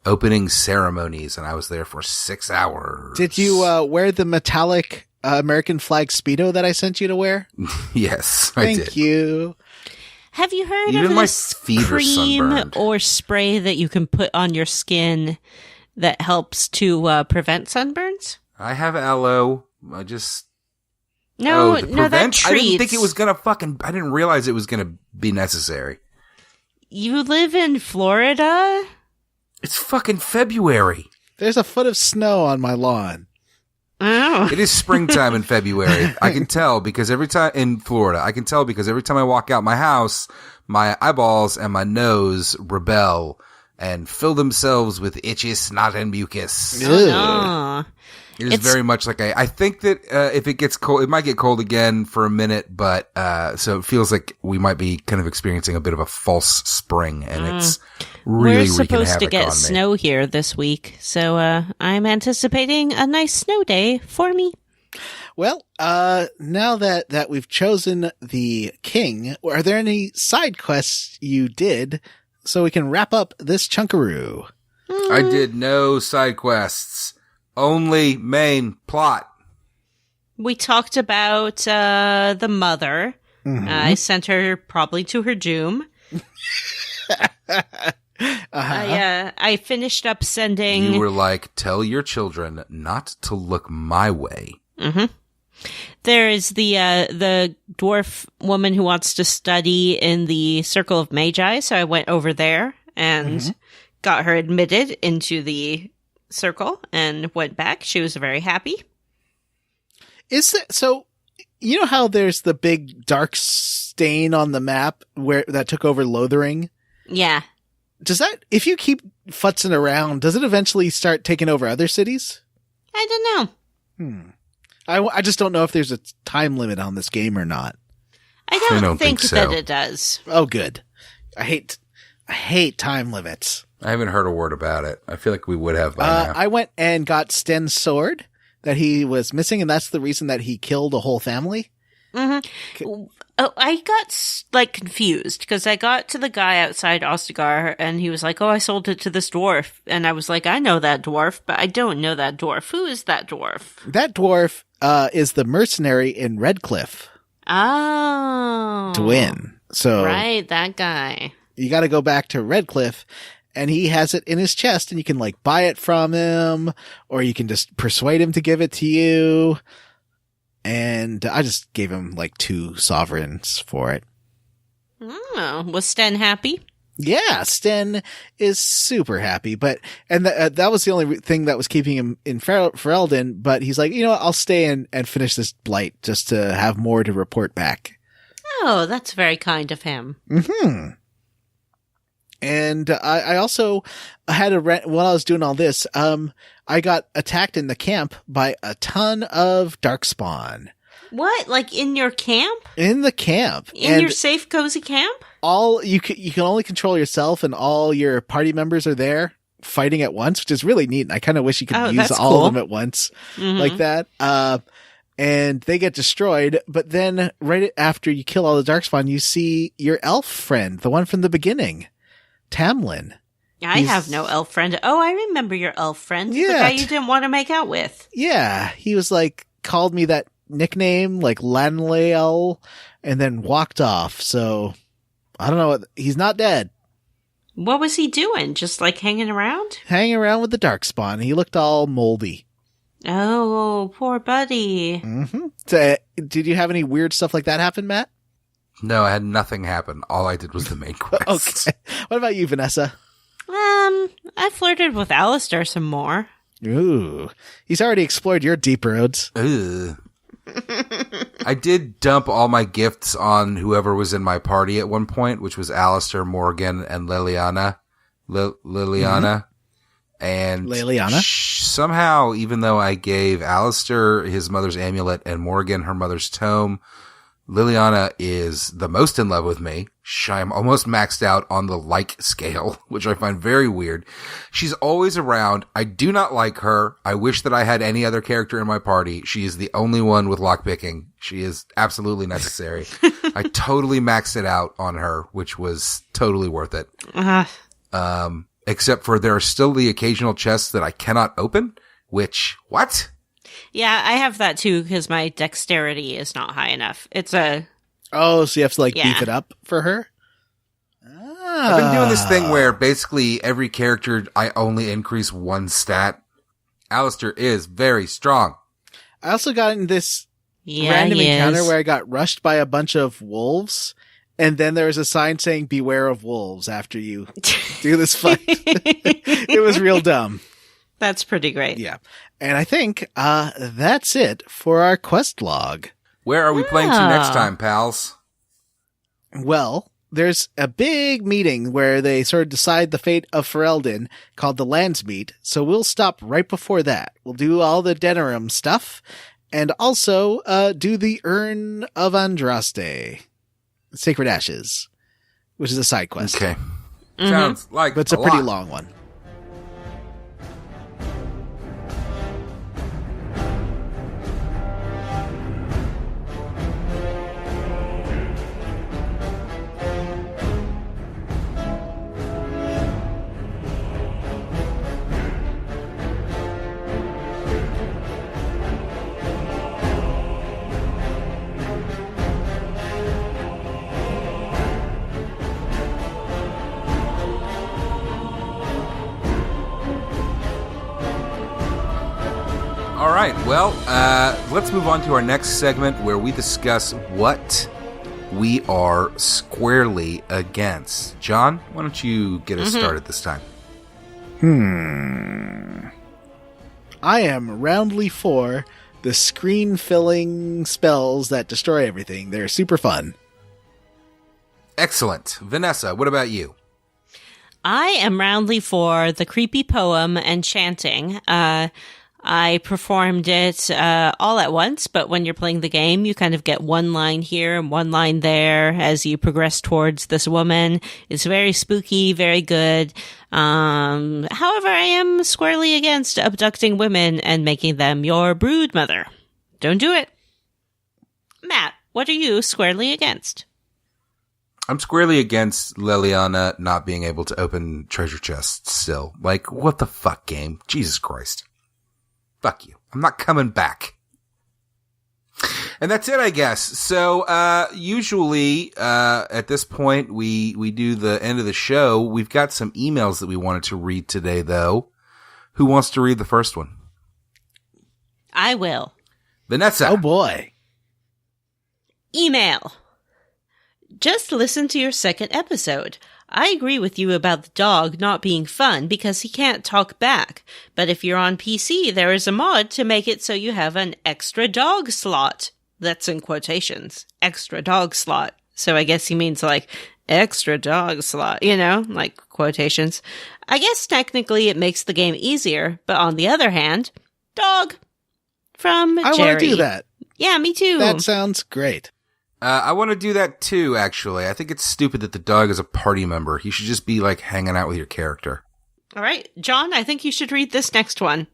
opening ceremonies, and I was there for 6 hours. Did you wear the metallic American flag Speedo that I sent you to wear? Yes, I did. Thank you. Have you heard Even of my this feet are cream sunburned. or spray that you can put on your skin that helps to prevent sunburns? I have aloe. I just... No, the no, that prevent? treats. I didn't think it was gonna I didn't realize it was gonna be necessary. You live in Florida? It's fucking February. There's a foot of snow on my lawn. Oh. It is springtime in February. I can tell because every time in Florida, I walk out my house, my eyeballs and my nose rebel and fill themselves with itchy snot and mucus. No. It is very much like I think that if it gets cold, it might get cold again for a minute, but so it feels like we might be kind of experiencing a bit of a false spring, and it's really We're wreaking supposed to havoc get on me. snow here this week, so I'm anticipating a nice snow day for me. Well, now that we've chosen the king, are there any side quests you did so we can wrap up this chunkaroo? I did no side quests, only main plot. We talked about the mother. Mm-hmm. I sent her probably to her doom. I finished up sending... You were like, tell your children not to look my way. Mm-hmm. There is the dwarf woman who wants to study in the Circle of Magi, so I went over there and got her admitted into the circle and went back. She was very happy. Is it so? You know how there's the big dark stain on the map where that took over Lothering? Yeah. Does that, if you keep futzing around, does it eventually start taking over other cities? I don't know. I just don't know if there's a time limit on this game or not. I don't think so. that it does. Oh, good. I hate time limits. I haven't heard a word about it. I feel like we would have by now. I went and got Sten's sword that he was missing, and that's the reason that he killed a whole family. Mm-hmm. Oh, I got confused because I got to the guy outside Ostagar and he was like, "Oh, I sold it to this dwarf," and I was like, "I know that dwarf, but I don't know that dwarf. Who is that dwarf?" That dwarf is the mercenary in Redcliffe. Oh, To win. So right, that guy. You got to go back to Redcliffe, and he has it in his chest, and you can buy it from him, or you can just persuade him to give it to you. And I just gave him 2 sovereigns for it. Oh, was Sten happy? Yeah, Sten is super happy, and that was the only thing that was keeping him in Ferelden, but he's like, I'll stay and finish this blight just to have more to report back. Oh, that's very kind of him. Mm-hmm. And I also had while I was doing all this, I got attacked in the camp by a ton of darkspawn. What? Like in your camp? In the camp. In your safe, cozy camp? You can only control yourself, and all your party members are there fighting at once, which is really neat. And I kind of wish you could use all of them at once like that. And they get destroyed, but then right after you kill all the darkspawn, you see your elf friend, the one from the beginning, Tamlin. I have no elf friend. Oh, I remember your elf friend. Yeah. The guy you didn't want to make out with. Yeah. He was called me that nickname, Lanlael, and then walked off. So I don't know. He's not dead. What was he doing? Just hanging around? Hanging around with the darkspawn. He looked all moldy. Oh, poor buddy. Mm-hmm. So, did you have any weird stuff like that happen, Matt? No, I had nothing happen. All I did was the main quest. Okay. What about you, Vanessa? I flirted with Alistair some more. Ooh. He's already explored your deep roads. Ugh. I did dump all my gifts on whoever was in my party at one point, which was Alistair, Morgan, and Leliana. Leliana. And Leliana? Somehow, even though I gave Alistair his mother's amulet and Morgan her mother's tome, Leliana is the most in love with me. I'm almost maxed out on the scale, which I find very weird. She's always around. I do not like her. I wish that I had any other character in my party. She is the only one with lockpicking. She is absolutely necessary. I totally maxed it out on her, which was totally worth it. except for there are still the occasional chests that I cannot open, which, what? Yeah, I have that too because my dexterity is not high enough. It's a... Oh, so you have to beef it up for her? I've been doing this thing where basically every character I only increase one stat. Alistair is very strong. I also got in this random encounter where I got rushed by a bunch of wolves, and then there was a sign saying beware of wolves after you do this fight. It was real dumb. That's pretty great. Yeah. And I think that's it for our quest log. Where are we playing to next time, pals? Well, there's a big meeting where they sort of decide the fate of Ferelden called the Landsmeet, so we'll stop right before that. We'll do all the Denerim stuff, and also do the Urn of Andraste, Sacred Ashes, which is a side quest. Okay. Sounds like But it's a pretty long one. All right, well, let's move on to our next segment where we discuss what we are squarely against. John, why don't you get us started this time? I am roundly for the screen-filling spells that destroy everything. They're super fun. Excellent. Vanessa, what about you? I am roundly for the creepy poem and chanting. I performed it all at once, but when you're playing the game, you kind of get one line here and one line there as you progress towards this woman. It's very spooky, very good. However, I am squarely against abducting women and making them your brood mother. Don't do it. Matt, what are you squarely against? I'm squarely against Leliana not being able to open treasure chests still. Like, what the fuck, game? Jesus Christ. Fuck you. I'm not coming back. And that's it, I guess. So, usually, at this point, we do the end of the show. We've got some emails that we wanted to read today, though. Who wants to read the first one? I will. Vanessa. Oh, boy. Email. Just listen to your second episode. I agree with you about the dog not being fun because he can't talk back. But if you're on PC, there is a mod to make it so you have an extra dog slot. That's in quotations. Extra dog slot. So I guess he means like extra dog slot, you know, like quotations. I guess technically it makes the game easier, but on the other hand, dog. From Jerry. I want to do that. Yeah, me too. That sounds great. I want to do that too, actually. I think it's stupid that the dog is a party member. He should just be, like, hanging out with your character. All right. John, I think you should read this next one.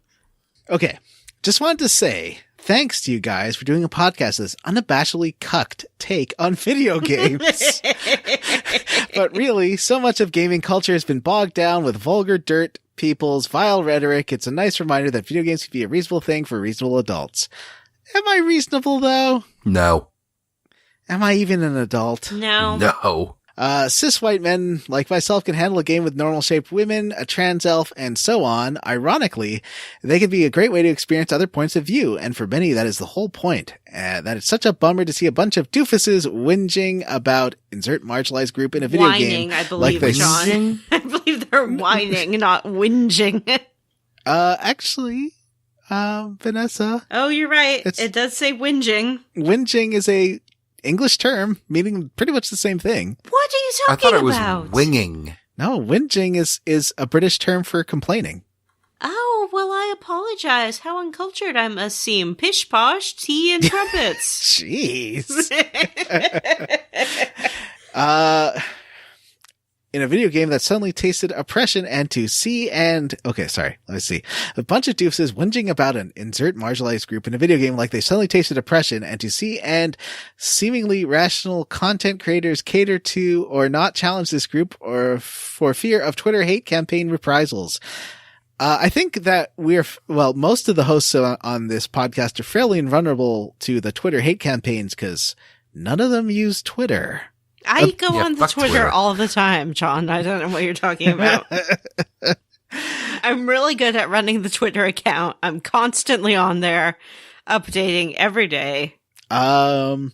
Okay. Just wanted to say, thanks to you guys for doing a podcast that's unabashedly cucked take on video games. But really, so much of gaming culture has been bogged down with vulgar dirt, people's vile rhetoric. It's a nice reminder that video games can be a reasonable thing for reasonable adults. Am I reasonable, though? No. Am I even an adult? No. No. Cis white men like myself can handle a game with normal-shaped women, a trans elf, and so on. Ironically, they can be a great way to experience other points of view, and for many, that is the whole point. That it's such a bummer to see a bunch of doofuses whinging about insert marginalized group in a video game. Whining, I believe, like John. I believe they're whining, not whinging. Actually, Vanessa. Oh, you're right. It does say whinging. Whinging is a English term meaning pretty much the same thing. What are you I talking thought it was about? winging. No, whinging is a British term for complaining. Oh, well, I apologize. How uncultured I must seem. Pish posh, tea and trumpets. Jeez. in a video game that suddenly tasted oppression and to see and... Okay, sorry. Let me see. A bunch of doofses whinging about an insert marginalized group in a video game like they suddenly tasted oppression and to see and seemingly rational content creators cater to or not challenge this group or for fear of Twitter hate campaign reprisals. I think that most of the hosts on this podcast are fairly invulnerable to the Twitter hate campaigns because none of them use Twitter. I go on the Twitter all the time, John. I don't know what you're talking about. I'm really good at running the Twitter account. I'm constantly on there, updating every day. And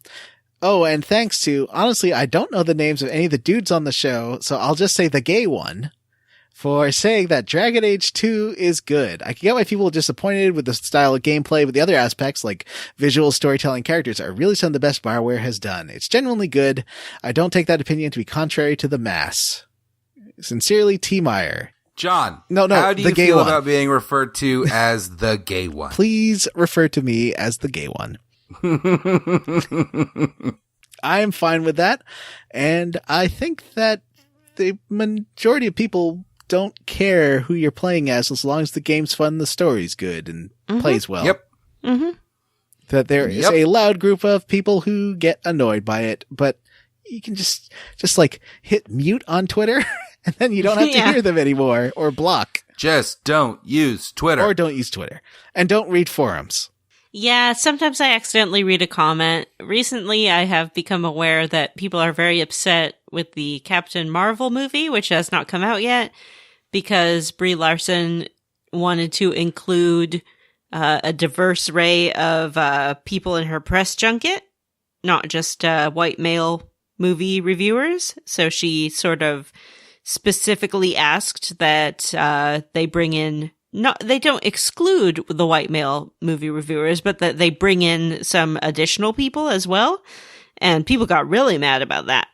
thanks to, honestly, I don't know the names of any of the dudes on the show, so I'll just say the gay one. For saying that Dragon Age 2 is good. I can get why people are disappointed with the style of gameplay, but the other aspects like visual storytelling characters are really some of the best BioWare has done. It's genuinely good. I don't take that opinion to be contrary to the mass. Sincerely, T. Meyer. John, no, how do you feel one. about being referred to as the gay one? Please refer to me as the gay one. I'm fine with that. And I think that the majority of people don't care who you're playing as long as the game's fun, the story's good, and plays well. Yep. Mm-hmm. That there is a loud group of people who get annoyed by it, but you can just like hit mute on Twitter, and then you don't have to hear them anymore, or block. Just don't use Twitter. Or don't use Twitter. And don't read forums. Yeah, sometimes I accidentally read a comment. Recently, I have become aware that people are very upset with the Captain Marvel movie, which has not come out yet, because Brie Larson wanted to include a diverse array of people in her press junket, not just white male movie reviewers. So she sort of specifically asked that they bring in... they don't exclude the white male movie reviewers, but that they bring in some additional people as well. And people got really mad about that.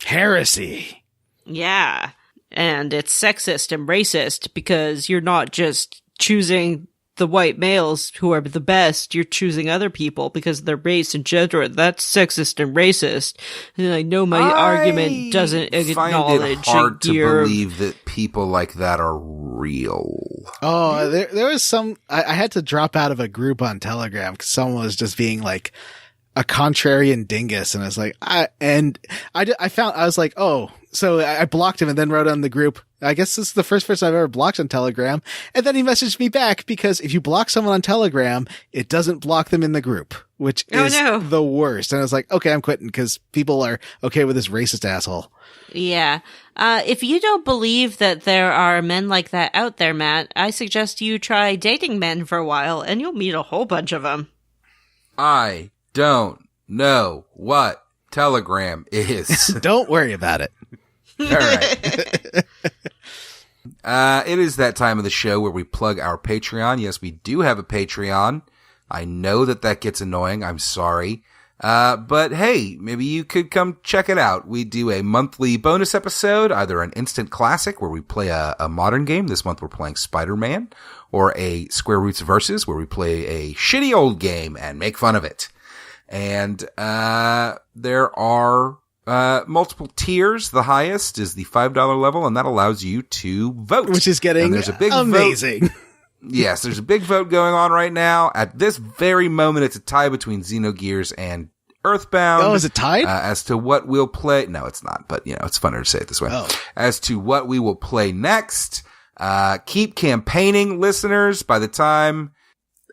Heresy. Yeah. And it's sexist and racist because you're not just choosing the white males who are the best. You're choosing other people because of their race and gender. That's sexist and racist. And I know my argument doesn't acknowledge it hard to believe that people like that are real. Oh, there was some... I had to drop out of a group on Telegram because someone was just being like a contrarian dingus, and I was like, I was like, oh, so I blocked him and then wrote on the group, I guess this is the first person I've ever blocked on Telegram. And then he messaged me back because if you block someone on Telegram, it doesn't block them in the group, which is the worst. And I was like, okay, I'm quitting because people are okay with this racist asshole. Yeah. If you don't believe that there are men like that out there, Matt, I suggest you try dating men for a while and you'll meet a whole bunch of them. I don't know what Telegram is. Don't worry about it. All right. It is that time of the show where we plug our Patreon. Yes, we do have a Patreon. I know that gets annoying. I'm sorry. But hey, maybe you could come check it out. We do a monthly bonus episode, either an instant classic where we play a modern game. This month we're playing Spider-Man, or a Square Roots Versus where we play a shitty old game and make fun of it. And there are multiple tiers. The highest is the $5 level, and that allows you to vote. Which is getting there's a big amazing. Vote. Yes, there's a big vote going on right now. At this very moment, it's a tie between Xenogears and Earthbound. Oh, is it tied? As to what we'll play. No, it's not, but it's funner to say it this way. Oh. As to what we will play next. Keep campaigning, listeners, by the time.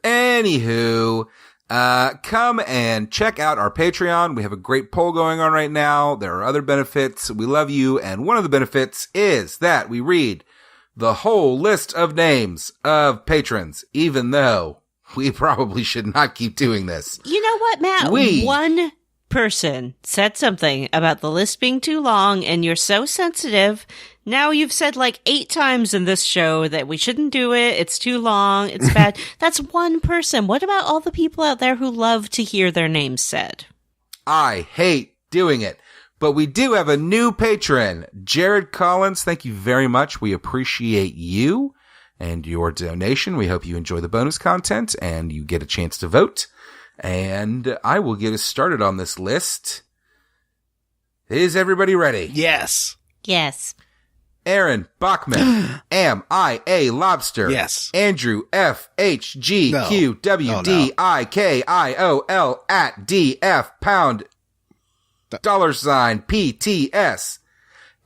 Anywho, come and check out our Patreon. We have a great poll going on right now. There are other benefits. We love you. And one of the benefits is that we read the whole list of names of patrons, even though we probably should not keep doing this. You know what, Matt? One person said something about the list being too long, and you're so sensitive. Now you've said like 8 times in this show that we shouldn't do it. It's too long. It's bad. That's one person. What about all the people out there who love to hear their names said? I hate doing it. But we do have a new patron, Jared Collins. Thank you very much. We appreciate you and your donation. We hope you enjoy the bonus content and you get a chance to vote. And I will get us started on this list. Is everybody ready? Yes. Yes. Aaron Bachman, Am I a Lobster? Yes. Andrew FHGQWDIKIOL at DF pound $PTS.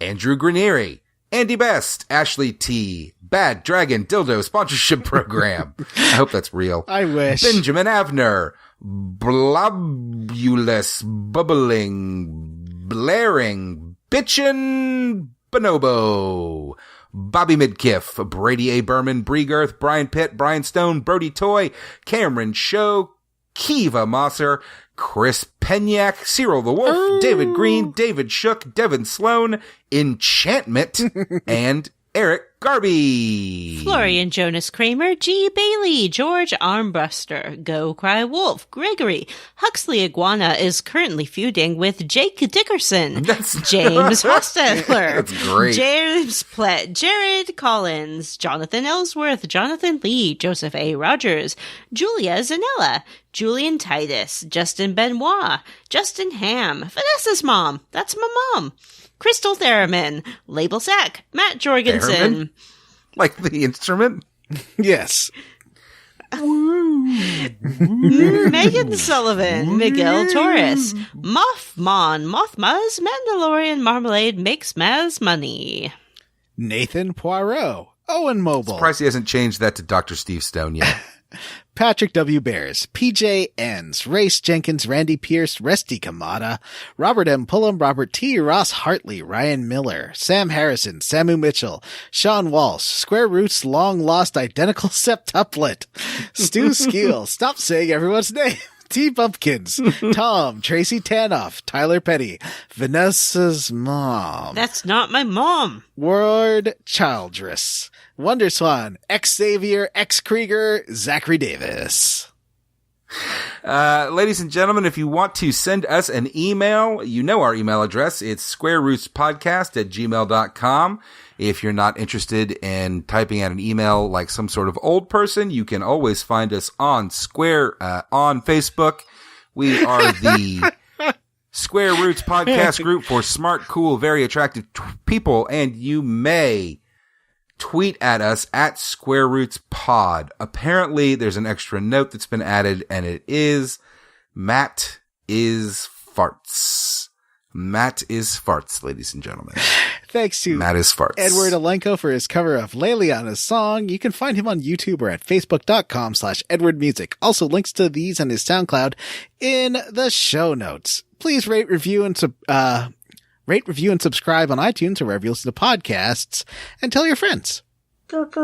Andrew Granieri, Andy Best, Ashley T, Bad Dragon Dildo Sponsorship Program. I hope that's real. I wish. Benjamin Avner, Blobulous, Bubbling, Blaring, Bitchin' Bonobo, Bobby Midkiff, Brady A. Berman, Bree Girth, Brian Pitt, Brian Stone, Brody Toy, Cameron Show, Kiva Mosser, Chris Penyak, Cyril the Wolf, David Green, David Shook, Devin Sloan, Enchantment, and Eric Garby. Florian Jonas Kramer, G. Bailey, George Armbruster, Go Cry Wolf, Gregory, Huxley Iguana is currently feuding with Jake Dickerson, James Hostetler, That's great. James Plett, Jared Collins, Jonathan Ellsworth, Jonathan Lee, Joseph A. Rogers, Julia Zanella, Julian Titus, Justin Benoit, Justin Ham, Vanessa's mom, that's my mom, Crystal Theremin, Label Sack, Matt Jorgensen. Theremin? Like the instrument? Yes. Megan Sullivan, Miguel Torres, Mothman, Mothma's Mandalorian Marmalade makes Maz money. Nathan Poirot, Owen Mobile. Surprised he hasn't changed that to Dr. Steve Stone yet. Patrick W. Bears, PJ Enns, Race Jenkins, Randy Pierce, Resty Kamada, Robert M. Pullum, Robert T. Ross Hartley, Ryan Miller, Sam Harrison, Samu Mitchell, Sean Walsh, Square Roots Long Lost Identical Septuplet, Stu Skeel, stop saying everyone's name, T. Bumpkins, Tom, Tracy Tanoff, Tyler Petty, Vanessa's mom. That's not my mom. Ward Childress, Wonder Swan, X Xavier, X Krieger, Zachary Davis. Ladies and gentlemen, if you want to send us an email, you know our email address. It's squarerootspodcast@gmail.com. If you're not interested in typing out an email like some sort of old person, you can always find us on on Facebook. We are the Square Roots podcast group for smart, cool, very attractive people, and you may tweet at us at Square Roots Pod. Apparently, there's an extra note that's been added, and it is Matt is farts. Matt is farts, ladies and gentlemen. Thanks to Matt is farts. Edward Alenko for his cover of Leliana's song. You can find him on YouTube or at facebook.com/EdwardMusic. Also links to these and his SoundCloud in the show notes. Please rate, review, and subscribe on iTunes or wherever you listen to podcasts, and tell your friends. Nope.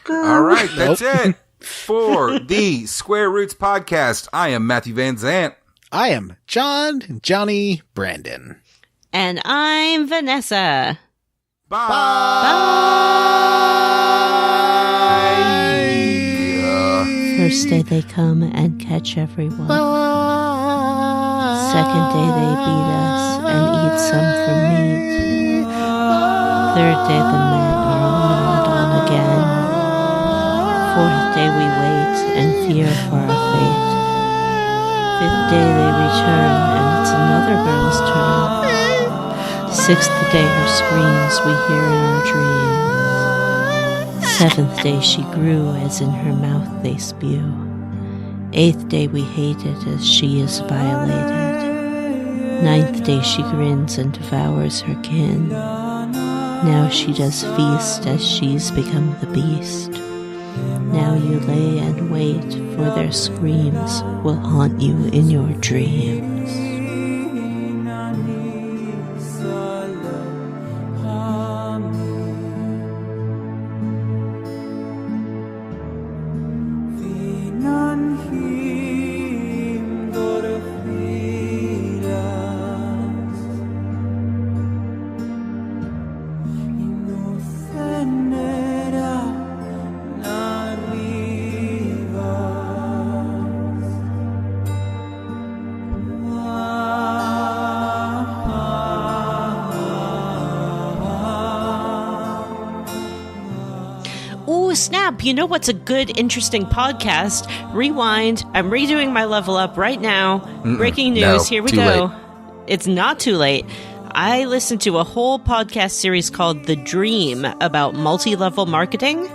All right, that's it for the Square Roots podcast. I am Matthew Van Zant. I am Johnny Brandon. And I'm Vanessa. Bye. Bye. First day they come and catch everyone. Second day they beat us and eat some for meat. Third day the men are all gnawed on again. Fourth day we wait and fear for our fate. Fifth day they return and it's another girl's turn. Sixth day her screams we hear in our dreams. Seventh day she grew as in her mouth they spew. Eighth day we hate it as she is violated. Ninth day she grins and devours her kin. Now she does feast as she's become the beast. Now you lay and wait, for their screams will haunt you in your dreams. Snap, you know what's a good, interesting podcast? Rewind. I'm redoing my level up right now. Breaking news. No, here we too go. late. It's not too late. I listened to a whole podcast series called The Dream about multi-level marketing.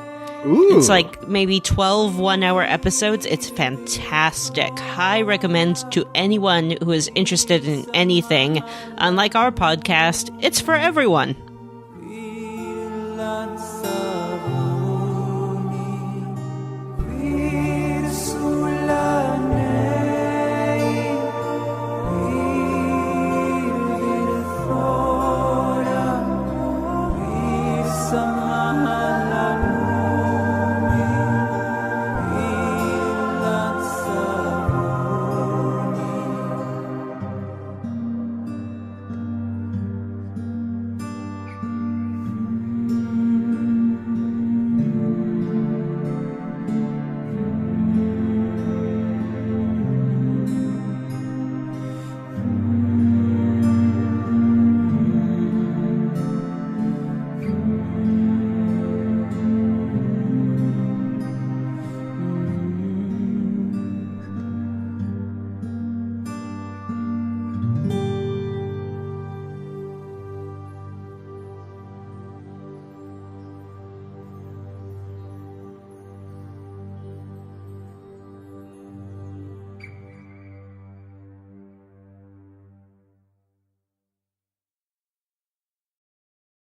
Ooh. It's like maybe 12 one-hour episodes. It's fantastic. I recommend to anyone who is interested in anything. Unlike our podcast, it's for everyone.